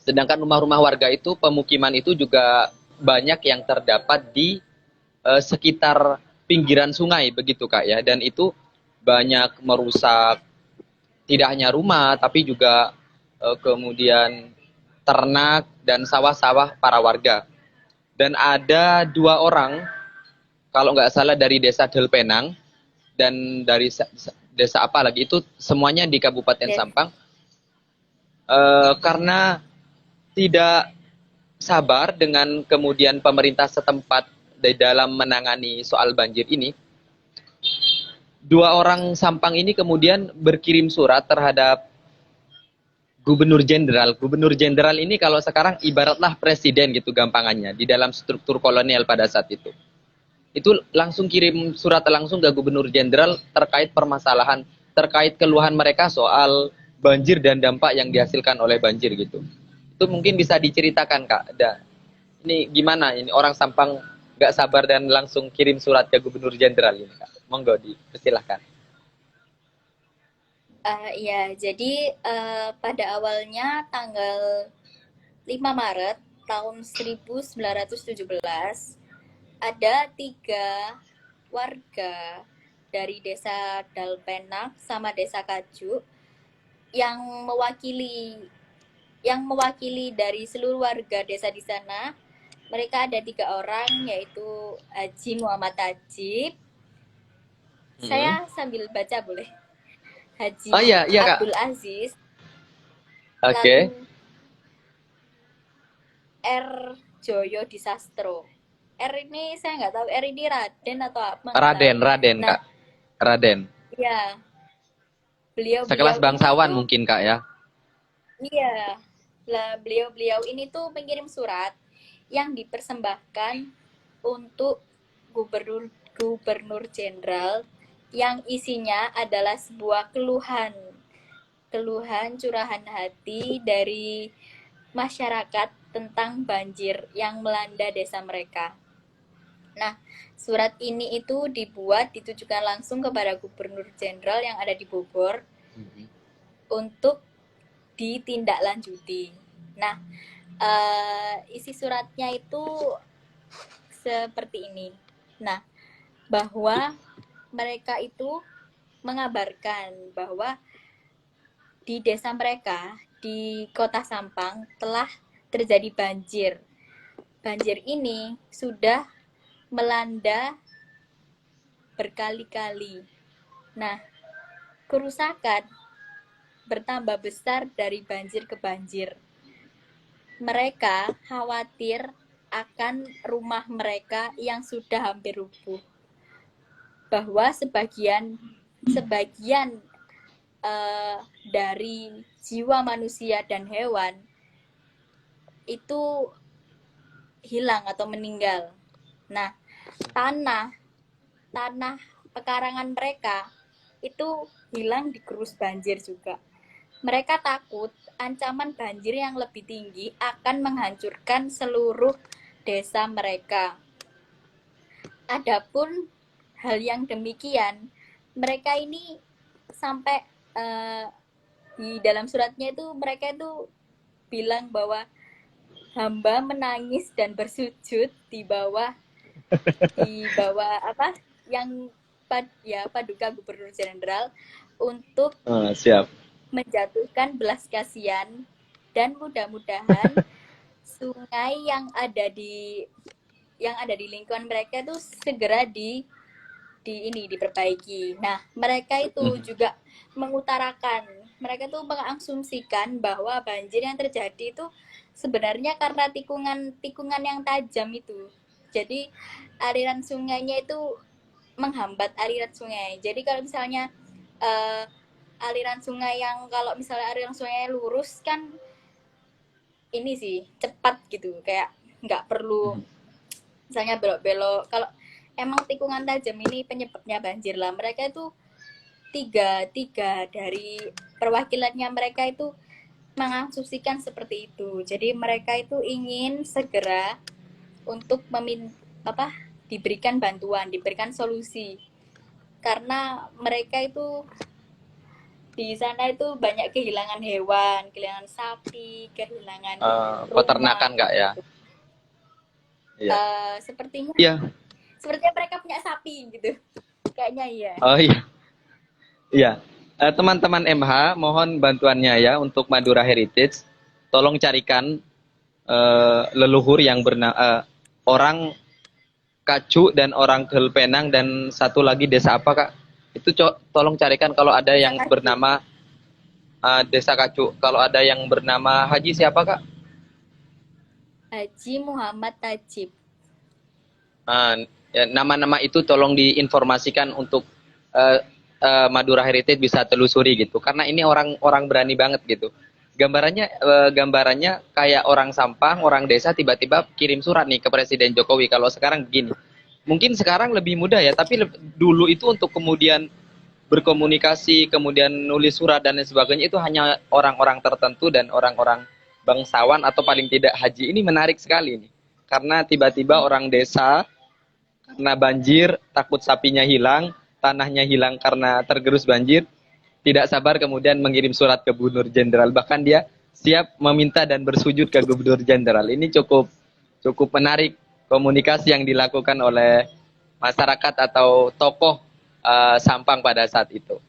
A: Sedangkan rumah-rumah warga itu, pemukiman itu juga banyak yang terdapat di sekitar pinggiran sungai begitu, Kak, ya. Dan itu banyak merusak tidak hanya rumah tapi juga kemudian ternak dan sawah-sawah para warga. Dan ada dua orang, kalau nggak salah dari desa Delpenang dan dari desa apa lagi itu, semuanya di Kabupaten
B: Yes.
A: Sampang, Karena tidak sabar dengan kemudian pemerintah setempat di dalam menangani soal banjir ini, dua orang Sampang ini kemudian berkirim surat terhadap Gubernur Jenderal. Gubernur Jenderal ini kalau sekarang ibaratlah presiden gitu gampangannya di dalam struktur kolonial pada saat itu. Itu langsung kirim surat langsung ke Gubernur Jenderal terkait permasalahan, terkait keluhan mereka soal banjir dan dampak yang dihasilkan oleh banjir gitu. Itu mungkin bisa diceritakan Kak. Ini gimana ini orang Sampang nggak sabar dan langsung kirim surat ke Gubernur Jenderal ini Kak. Monggo dipersilahkan.
B: Ya, jadi pada awalnya tanggal 5 Maret tahun 1917 ada 3 warga dari desa Dalpenak sama desa Kaju yang mewakili dari seluruh warga desa di sana. Mereka ada 3 orang, yaitu Haji Muhammad Tajib. Saya sambil baca boleh? Haji
A: iya, Kak.
B: Abdul Aziz.
A: Oke.
B: Lalu R. Joyo Disastro. R ini saya nggak tahu, R ini Raden atau apa?
A: Raden,
B: Nah,
A: Kak. Raden.
B: Iya. Beliau
A: Sekelas bangsawan mungkin Kak ya.
B: Iya. Lah beliau ini tuh mengirim surat yang dipersembahkan untuk Gubernur Jenderal yang isinya adalah sebuah keluhan curahan hati dari masyarakat tentang banjir yang melanda desa mereka. Nah, surat ini itu ditujukan langsung kepada Gubernur Jenderal yang ada di Bogor untuk ditindaklanjuti. Nah, isi suratnya itu seperti ini. Nah, bahwa mereka itu mengabarkan bahwa di desa mereka, di Kota Sampang, telah terjadi banjir. Banjir ini sudah melanda berkali-kali. Nah, kerusakan bertambah besar dari banjir ke banjir. Mereka khawatir akan rumah mereka yang sudah hampir rubuh. Bahwa sebagian dari jiwa manusia dan hewan itu hilang atau meninggal. Nah, tanah pekarangan mereka itu hilang digerus banjir juga. Mereka takut ancaman banjir yang lebih tinggi akan menghancurkan seluruh desa mereka. Adapun hal yang demikian, mereka ini sampai di dalam suratnya itu mereka itu bilang bahwa hamba menangis dan bersujud di bawah apa yang paduka Gubernur Jenderal untuk
A: siap.
B: menjatuhkan belas kasihan, dan mudah-mudahan sungai yang ada di lingkungan mereka itu segera diperbaiki. Nah, mereka itu juga mereka tuh mengasumsikan bahwa banjir yang terjadi itu sebenarnya karena tikungan yang tajam itu. Jadi aliran sungainya itu menghambat aliran sungai. Jadi kalau misalnya aliran sungai lurus kan ini sih cepat gitu, kayak nggak perlu misalnya belok-belok. Kalau emang tikungan tajam ini penyebabnya banjir lah, mereka itu tiga dari perwakilannya mereka itu mengasumsikan seperti itu. Jadi mereka itu ingin segera untuk diberikan bantuan, diberikan solusi, karena mereka itu di sana itu banyak kehilangan hewan, kehilangan sapi, kehilangan
A: peternakan Kak ya.
B: Sepertinya mereka punya sapi gitu, kayaknya iya.
A: Oh iya. Teman-teman MH, mohon bantuannya ya untuk Madura Heritage. Tolong carikan leluhur yang bernama orang Kacu dan orang Delpenang dan satu lagi desa apa Kak? Itu tolong carikan kalau ada yang bernama Desa Kacu. Kalau ada yang bernama Haji siapa Kak?
B: Haji Muhammad Tajib.
A: Ya, nama-nama itu tolong diinformasikan untuk uh, Madura Heritage bisa telusuri gitu. Karena ini orang-orang berani banget gitu. Gambarannya kayak orang Sampang, orang desa tiba-tiba kirim surat nih ke Presiden Jokowi. Kalau sekarang begini, mungkin sekarang lebih mudah ya. Tapi dulu itu untuk kemudian berkomunikasi, kemudian nulis surat dan lain sebagainya itu hanya orang-orang tertentu dan orang-orang bangsawan atau paling tidak haji. Ini menarik sekali nih. Karena tiba-tiba orang desa karena banjir, takut sapinya hilang, tanahnya hilang karena tergerus banjir, tidak sabar kemudian mengirim surat ke Gubernur Jenderal. Bahkan dia siap meminta dan bersujud ke Gubernur Jenderal. Ini cukup cukup menarik komunikasi yang dilakukan oleh masyarakat atau tokoh Sampang pada saat itu.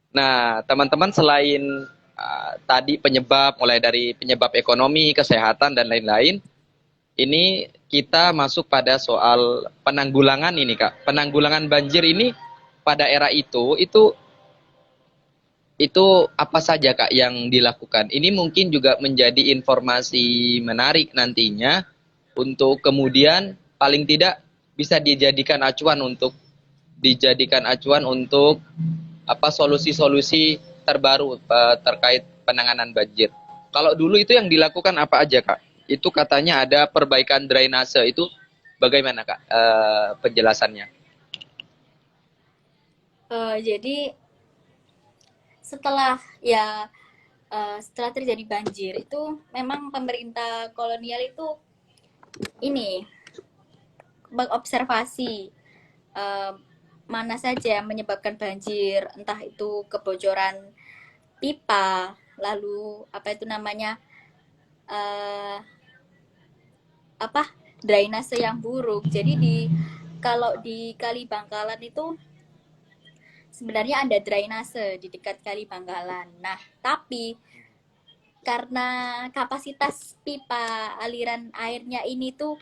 A: Nah, teman-teman selain tadi penyebab, mulai dari penyebab ekonomi, kesehatan, dan lain-lain, ini kita masuk pada soal penanggulangan ini Kak. Penanggulangan banjir ini pada era itu apa saja Kak yang dilakukan? Ini mungkin juga menjadi informasi menarik nantinya untuk kemudian paling tidak bisa dijadikan acuan untuk apa solusi-solusi terbaru terkait penanganan banjir. Kalau dulu itu yang dilakukan apa aja Kak? Itu katanya ada perbaikan drainase, itu bagaimana Kak penjelasannya?
B: Jadi setelah terjadi banjir itu memang pemerintah kolonial itu ini mengobservasi uh, mana saja yang menyebabkan banjir, entah itu kebocoran pipa, lalu apa itu namanya uh, apa drainase yang buruk. Jadi kalau di Kali Bangkalan itu sebenarnya ada drainase di dekat Kali Bangkalan. Nah, tapi karena kapasitas pipa aliran airnya ini tuh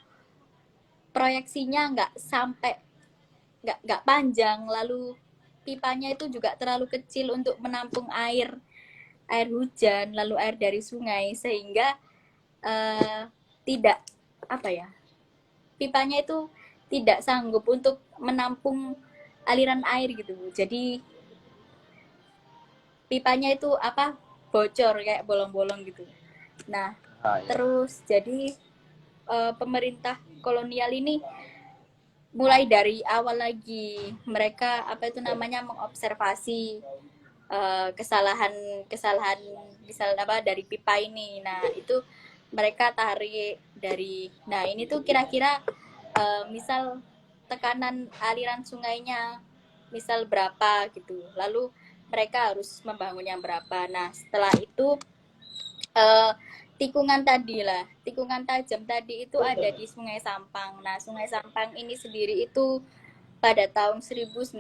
B: proyeksinya nggak panjang, lalu pipanya itu juga terlalu kecil untuk menampung air hujan, lalu air dari sungai, sehingga tidak apa ya, pipanya itu tidak sanggup untuk menampung aliran air gitu. Jadi pipanya itu bocor kayak bolong-bolong gitu. Nah, terus jadi pemerintah kolonial ini mulai dari awal lagi mereka mengobservasi kesalahan misalnya dari pipa ini. Nah, itu mereka tarik dari, nah ini tuh kira-kira misal tekanan aliran sungainya misal berapa gitu, lalu mereka harus membangun yang berapa. Nah, setelah itu tikungan tajam tadi itu ada di Sungai Sampang. Nah, Sungai Sampang ini sendiri itu pada tahun 1906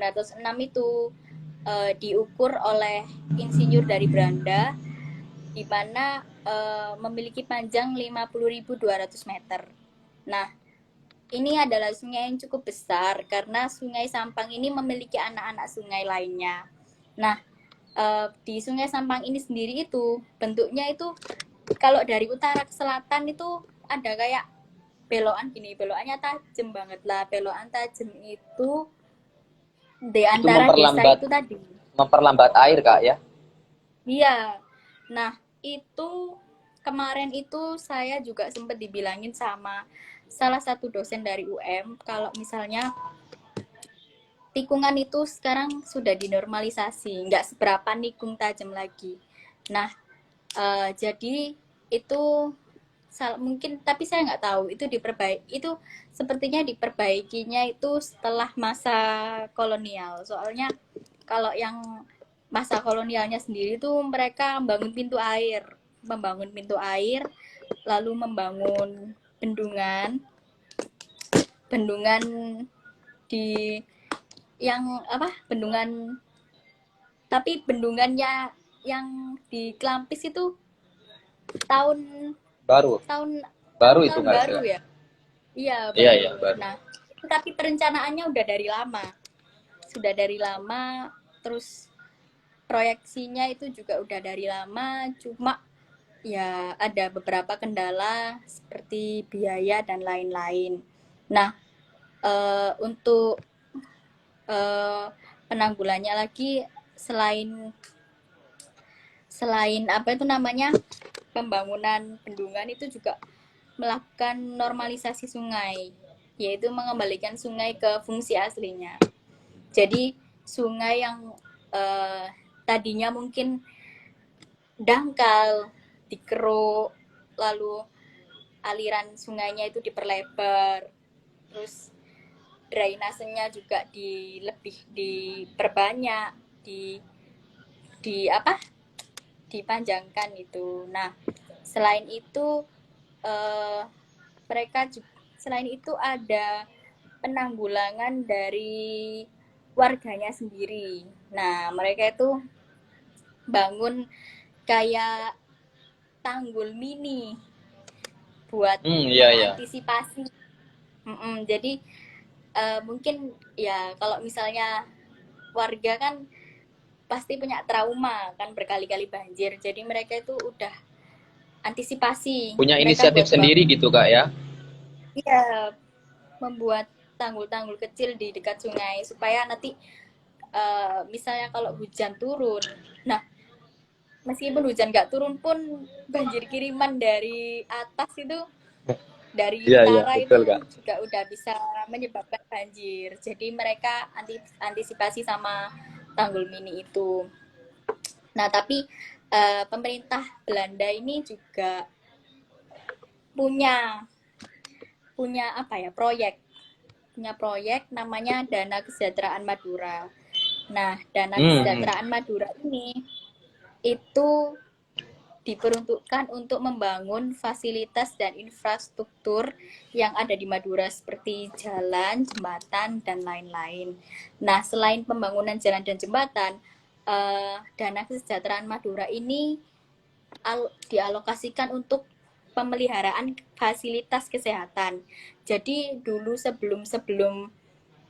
B: itu diukur oleh insinyur dari Belanda, di mana memiliki panjang 50.200 meter. Nah, ini adalah sungai yang cukup besar karena Sungai Sampang ini memiliki anak-anak sungai lainnya. Nah, di Sungai Sampang ini sendiri itu bentuknya itu kalau dari utara ke selatan itu ada kayak belokan gini, belokannya tajam banget lah. Belokan tajam itu di antara desa itu tadi.
A: Memperlambat air Kak ya?
B: Iya. Nah, itu kemarin itu saya juga sempat dibilangin sama salah satu dosen dari UM kalau misalnya tikungan itu sekarang sudah dinormalisasi, nggak seberapa nikung tajam lagi. Nah, jadi itu mungkin, tapi saya nggak tahu itu itu sepertinya diperbaikinya itu setelah masa kolonial. Soalnya kalau yang masa kolonialnya sendiri itu mereka membangun pintu air, lalu membangun bendungan di bendungan, tapi bendungannya yang di Klampis itu tahun
A: Baru itu
B: tahun baru ya. Iya, baru. Nah, tapi perencanaannya sudah dari lama, terus proyeksinya itu juga udah dari lama, cuma ya ada beberapa kendala seperti biaya dan lain-lain. Nah, untuk penanggulannya lagi, selain selain apa itu namanya, pembangunan bendungan, itu juga melakukan normalisasi sungai, yaitu mengembalikan sungai ke fungsi aslinya. Jadi sungai yang tadinya mungkin dangkal, dikeruk, lalu aliran sungainya itu diperlebar, terus drainasenya juga lebih diperbanyak, di apa, dipanjangkan itu. Nah, selain itu mereka juga, selain itu ada penanggulangan dari warganya sendiri. Nah, mereka itu bangun kayak tanggul mini buat
A: Iya iya.
B: mengantisipasi. Jadi mungkin ya kalau misalnya warga kan pasti punya trauma kan, berkali-kali banjir. Jadi mereka itu udah antisipasi.
A: Punya
B: Mereka
A: inisiatif
B: buat
A: sendiri gitu Kak ya.
B: iya, membuat tanggul-tanggul kecil di dekat sungai supaya nanti misalnya kalau hujan turun, nah meskipun hujan nggak turun pun banjir kiriman dari atas itu, dari
A: Iya iya
B: utara
A: betul
B: itu
A: Kak.
B: juga udah bisa menyebabkan banjir. Jadi mereka antisipasi sama tanggul mini itu. Nah, tapi pemerintah Belanda ini juga punya punya apa ya, punya proyek namanya Dana Kesejahteraan Madura. Nah, Dana
A: Hmm.
B: Kesejahteraan Madura ini itu diperuntukkan untuk membangun fasilitas dan infrastruktur yang ada di Madura seperti jalan, jembatan, dan lain-lain. Nah, selain pembangunan jalan dan jembatan, Dana Kesejahteraan Madura ini dialokasikan untuk pemeliharaan fasilitas kesehatan. Jadi dulu sebelum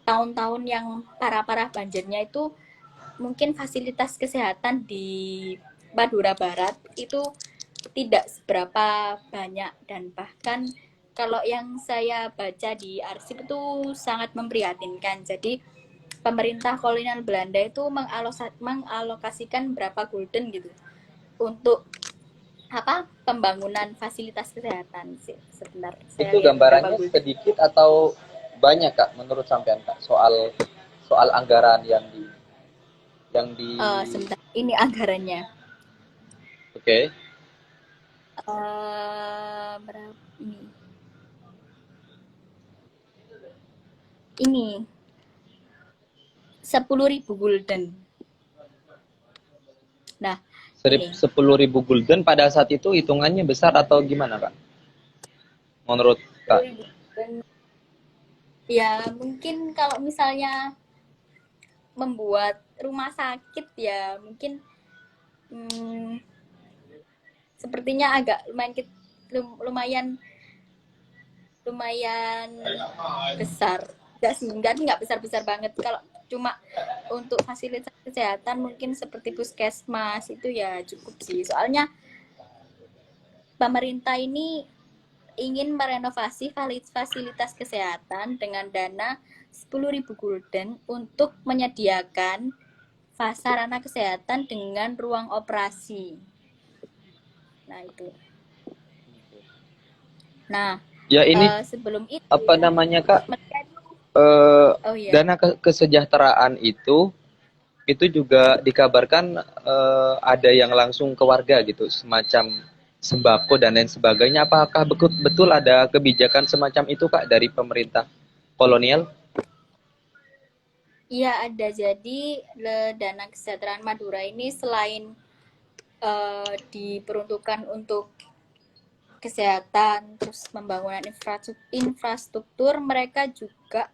B: tahun-tahun yang parah-parah banjirnya itu, mungkin fasilitas kesehatan di Madura Barat itu tidak seberapa banyak, dan bahkan kalau yang saya baca di arsip itu sangat memprihatinkan. Jadi pemerintah kolonial Belanda itu mengalokasikan berapa gulden gitu untuk apa, pembangunan fasilitas kesehatan sih. Sebentar, saya
A: Itu
B: lihat berapa
A: gambarannya
B: gulden.
A: sedikit atau banyak Kak menurut sampean Kak soal soal anggaran yang di
B: Sebentar, ini anggarannya.
A: Oke.
B: Berapa ini 10.000 gulden. Nah, ini
A: 10.000 gulden pada saat itu hitungannya besar atau gimana Kak? Menurut Kak?
B: 10.000 gulden. Ya, mungkin kalau misalnya membuat rumah sakit ya mungkin sepertinya agak lumayan lumayan besar. Enggak sih, enggak besar-besar banget. Kalau cuma untuk fasilitas kesehatan mungkin seperti puskesmas itu ya cukup sih. Soalnya pemerintah ini ingin merenovasi fasilitas kesehatan dengan dana 10.000 gulden untuk menyediakan sarana kesehatan dengan ruang operasi. Nah, itu. Nah,
A: Ya ini
B: sebelum itu
A: apa
B: ya,
A: namanya Kak?
B: mereka itu,
A: Eh,
B: oh iya,
A: dana kesejahteraan itu juga dikabarkan ada yang langsung ke warga gitu, semacam sembako dan lain sebagainya. Apakah betul, betul ada kebijakan semacam itu Kak dari pemerintah kolonial?
B: iya ada. Jadi dana kesejahteraan Madura ini selain diperuntukkan untuk kesehatan, terus pembangunan infrastruktur, mereka juga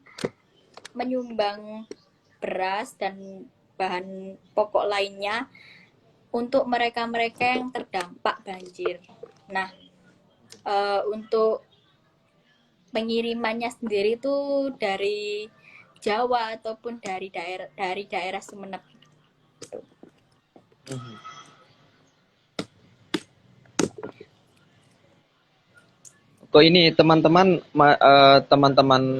B: menyumbang beras dan bahan pokok lainnya untuk mereka-mereka yang terdampak banjir. Nah, untuk pengirimannya sendiri itu dari Jawa ataupun dari daerah Sumeneb.
A: Mhm. Kok ini teman-teman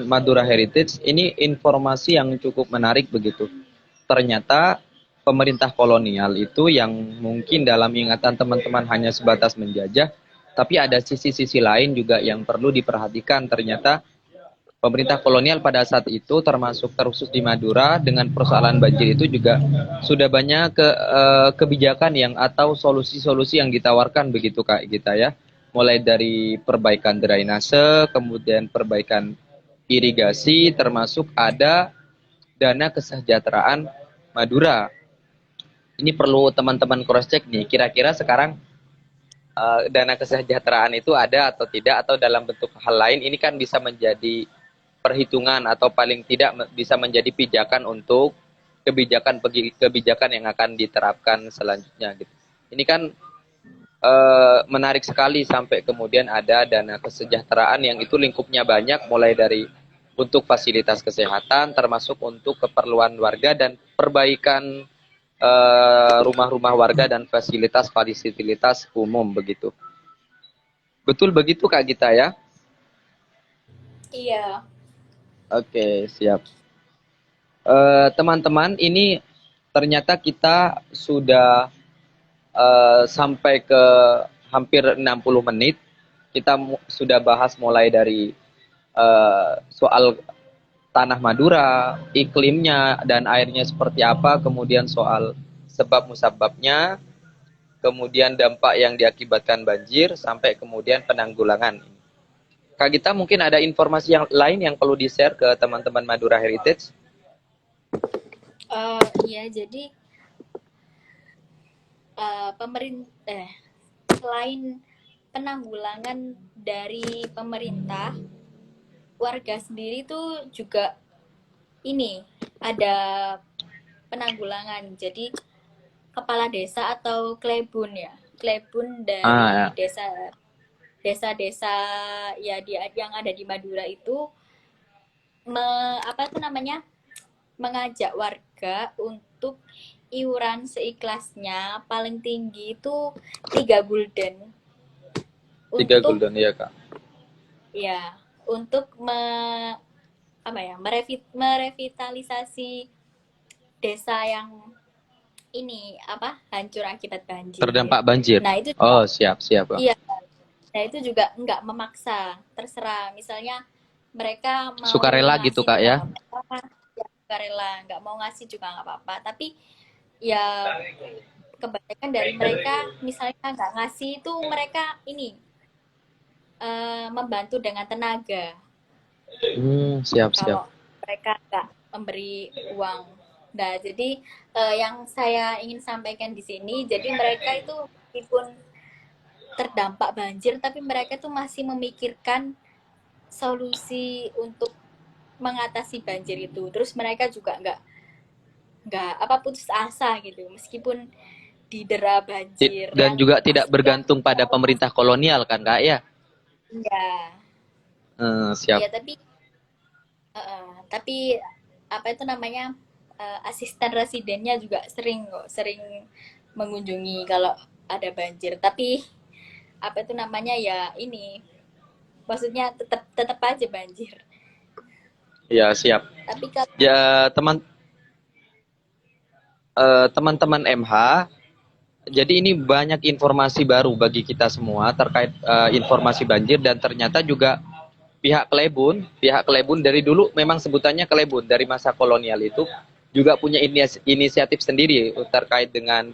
A: Madura Heritage, ini informasi yang cukup menarik begitu. Ternyata pemerintah kolonial itu yang mungkin dalam ingatan teman-teman hanya sebatas menjajah, tapi ada sisi-sisi lain juga yang perlu diperhatikan. Ternyata pemerintah kolonial pada saat itu, termasuk terkhusus di Madura dengan persoalan banjir itu juga sudah banyak kebijakan yang atau solusi-solusi yang ditawarkan begitu Kak kita ya. Mulai dari perbaikan drainase, kemudian perbaikan irigasi, termasuk ada dana kesejahteraan Madura. Ini perlu teman-teman cross check nih. Kira-kira sekarang dana kesejahteraan itu ada atau tidak, atau dalam bentuk hal lain, ini kan bisa menjadi perhitungan atau paling tidak bisa menjadi pijakan untuk kebijakan yang akan diterapkan selanjutnya gitu. Ini kan menarik sekali sampai kemudian ada dana kesejahteraan yang itu lingkupnya banyak, mulai dari untuk fasilitas kesehatan termasuk untuk keperluan warga dan perbaikan rumah-rumah warga dan fasilitas umum begitu. Betul begitu Kak Gita ya?
B: Iya.
A: Oke, siap. Teman-teman, ini ternyata kita sudah sampai ke hampir 60 menit. Kita sudah bahas mulai dari soal tanah Madura, iklimnya dan airnya seperti apa, kemudian soal sebab musababnya, kemudian dampak yang diakibatkan banjir, sampai kemudian penanggulangan. Kak Gita, mungkin ada informasi yang lain yang perlu di-share ke teman-teman Madura Heritage?
B: Iya, jadi selain penanggulangan dari pemerintah, warga sendiri tuh juga ini ada penanggulangan. Jadi kepala desa atau klebun ya, klebun dari
A: Ya.
B: desa-desa ya yang ada di Madura itu apa itu namanya, mengajak warga untuk iuran seikhlasnya, paling tinggi itu 3 gulden
A: 3
B: untuk
A: gulden ya Kak.
B: ya untuk merevitalisasi desa yang ini hancur akibat banjir.
A: Terdampak banjir.
B: Nah itu
A: Oh siap Kak.
B: iya. Nah itu juga nggak memaksa, terserah. Misalnya mereka mau
A: Sukarela gitu
B: ngasih
A: Kak
B: juga
A: ya?
B: nggak apa-apa, ya, sukarela. Nggak mau ngasih juga nggak apa-apa. Tapi ya kebanyakan dari mereka misalnya nggak ngasih itu mereka ini membantu dengan tenaga.
A: Siap.
B: Kalau mereka nggak memberi uang. Nah jadi yang saya ingin sampaikan di sini, jadi mereka itu meskipun terdampak banjir, tapi mereka tuh masih memikirkan solusi untuk mengatasi banjir itu. Terus mereka juga nggak putus asa gitu, meskipun didera banjir
A: Dan
B: yang
A: juga tidak
B: pastinya
A: bergantung pada pemerintah kolonial kan Kak ya?
B: ya
A: Siap.
B: ya tapi apa itu namanya, asisten residennya juga sering mengunjungi kalau ada banjir. Tapi apa itu namanya ya ini, maksudnya tetap aja banjir.
A: Ya siap.
B: Tapi kalau
A: Ya teman-teman MH, jadi ini banyak informasi baru bagi kita semua terkait informasi banjir, dan ternyata juga pihak Klebun dari dulu memang sebutannya Klebun dari masa kolonial itu juga punya inisiatif sendiri terkait dengan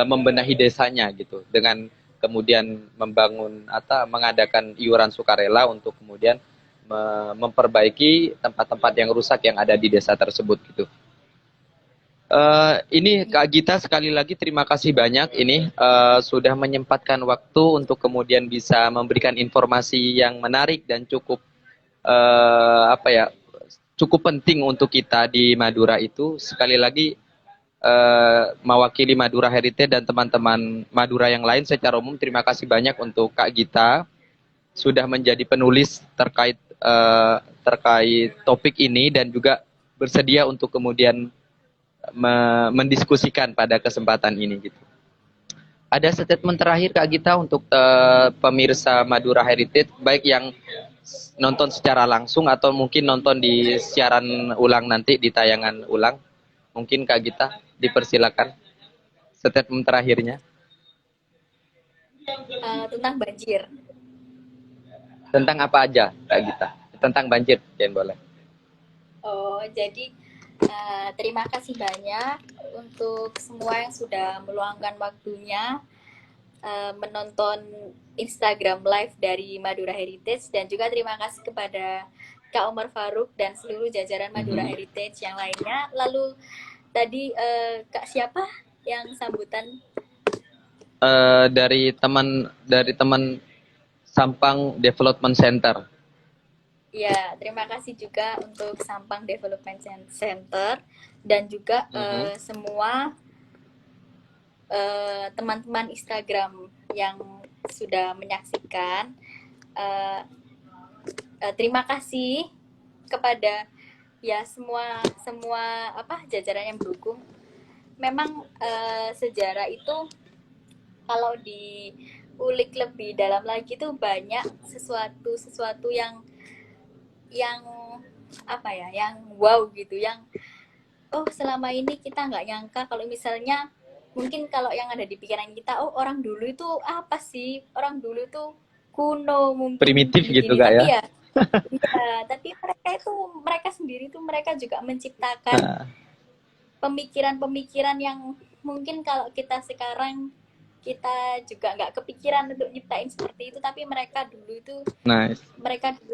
A: membenahi desanya gitu, dengan kemudian membangun atau mengadakan iuran sukarela untuk kemudian memperbaiki tempat-tempat yang rusak yang ada di desa tersebut gitu. Ini Kak Gita, sekali lagi terima kasih banyak ini sudah menyempatkan waktu untuk kemudian bisa memberikan informasi yang menarik dan cukup cukup penting untuk kita di Madura itu. Sekali lagi mewakili Madura Heritage dan teman-teman Madura yang lain secara umum, terima kasih banyak untuk Kak Gita sudah menjadi penulis terkait topik ini dan juga bersedia untuk kemudian mendiskusikan pada kesempatan ini gitu. Ada statement terakhir Kak Gita untuk pemirsa Madura Heritage, baik yang nonton secara langsung atau mungkin nonton di siaran ulang nanti di tayangan ulang. Mungkin Kak Gita dipersilakan statement terakhirnya.
B: Tentang banjir.
A: Tentang apa aja Kak Gita? Tentang banjir, jangan boleh.
B: Oh, jadi terima kasih banyak untuk semua yang sudah meluangkan waktunya menonton Instagram Live dari Madura Heritage, dan juga terima kasih kepada Kak Omar Faruk dan seluruh jajaran Madura Heritage yang lainnya. Lalu tadi Kak siapa yang sambutan?
A: Dari teman Sampang Development Center.
B: Ya, terima kasih juga untuk Sampang Development Center dan juga semua teman-teman Instagram yang sudah menyaksikan. Terima kasih kepada ya semua jajaran yang mendukung. Memang sejarah itu kalau diulik lebih dalam lagi tuh banyak sesuatu yang apa ya, yang wow gitu, yang selama ini kita nggak nyangka kalau misalnya mungkin kalau yang ada di pikiran kita, orang dulu itu apa sih, orang dulu tuh kuno mungkin
A: Primitif
B: gini,
A: gitu Kak
B: tapi
A: ya.
B: Tapi mereka sendiri tuh mereka juga menciptakan pemikiran-pemikiran yang mungkin kalau kita sekarang kita juga nggak kepikiran untuk nyiptain seperti itu, tapi mereka dulu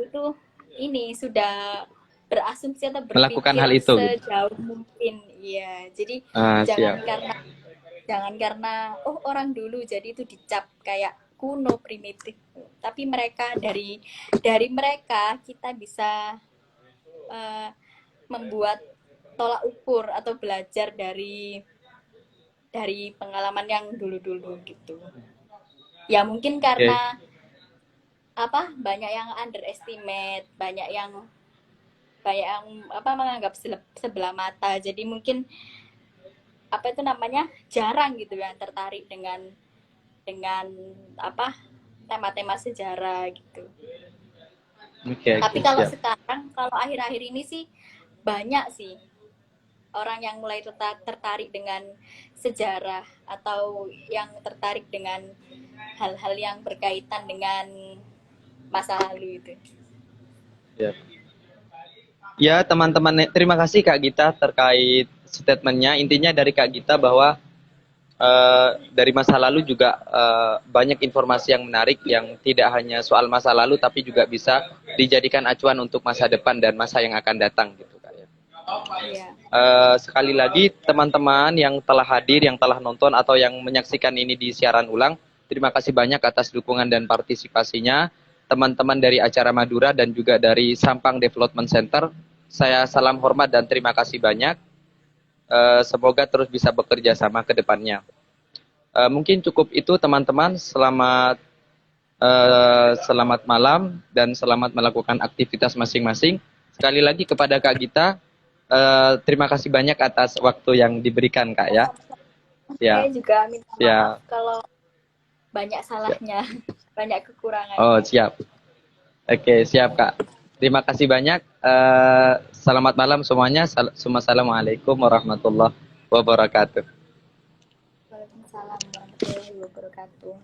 B: itu ini sudah berasumsi atau
A: Melakukan
B: berpikir
A: hal itu
B: sejauh mungkin. Iya, jadi jangan karena orang dulu jadi itu dicap kayak kuno, primitif, tapi mereka dari mereka kita bisa membuat tolak ukur atau belajar dari pengalaman yang dulu-dulu gitu. Ya mungkin karena banyak yang underestimate, banyak yang menganggap sebelah mata. Jadi mungkin jarang gitu yang tertarik dengan tema-tema sejarah gitu. Tapi kalau sekarang, kalau akhir-akhir ini sih banyak sih orang yang mulai tertarik dengan sejarah atau yang tertarik dengan hal-hal yang berkaitan dengan masa lalu itu.
A: Ya teman-teman, terima kasih Kak Gita terkait statementnya. Intinya dari Kak Gita bahwa dari masa lalu juga banyak informasi yang menarik yang tidak hanya soal masa lalu tapi juga bisa dijadikan acuan untuk masa depan dan masa yang akan datang gitu Kak ya. Sekali lagi teman-teman yang telah hadir, yang telah nonton atau yang menyaksikan ini di siaran ulang, terima kasih banyak atas dukungan dan partisipasinya. Teman-teman dari acara Madura dan juga dari Sampang Development Center, saya salam hormat dan terima kasih banyak. Semoga terus bisa bekerja sama ke depannya. Mungkin cukup itu teman-teman. Selamat malam dan selamat melakukan aktivitas masing-masing. Sekali lagi kepada Kak Gita, terima kasih banyak atas waktu yang diberikan Kak ya.
B: Saya juga minta maaf kalau banyak salahnya, banyak kekurangan.
A: Oh siap. Oke siap Kak. Terima kasih banyak. Selamat malam semuanya. Assalamualaikum warahmatullahi wabarakatuh.
B: Waalaikumsalam warahmatullahi wabarakatuh.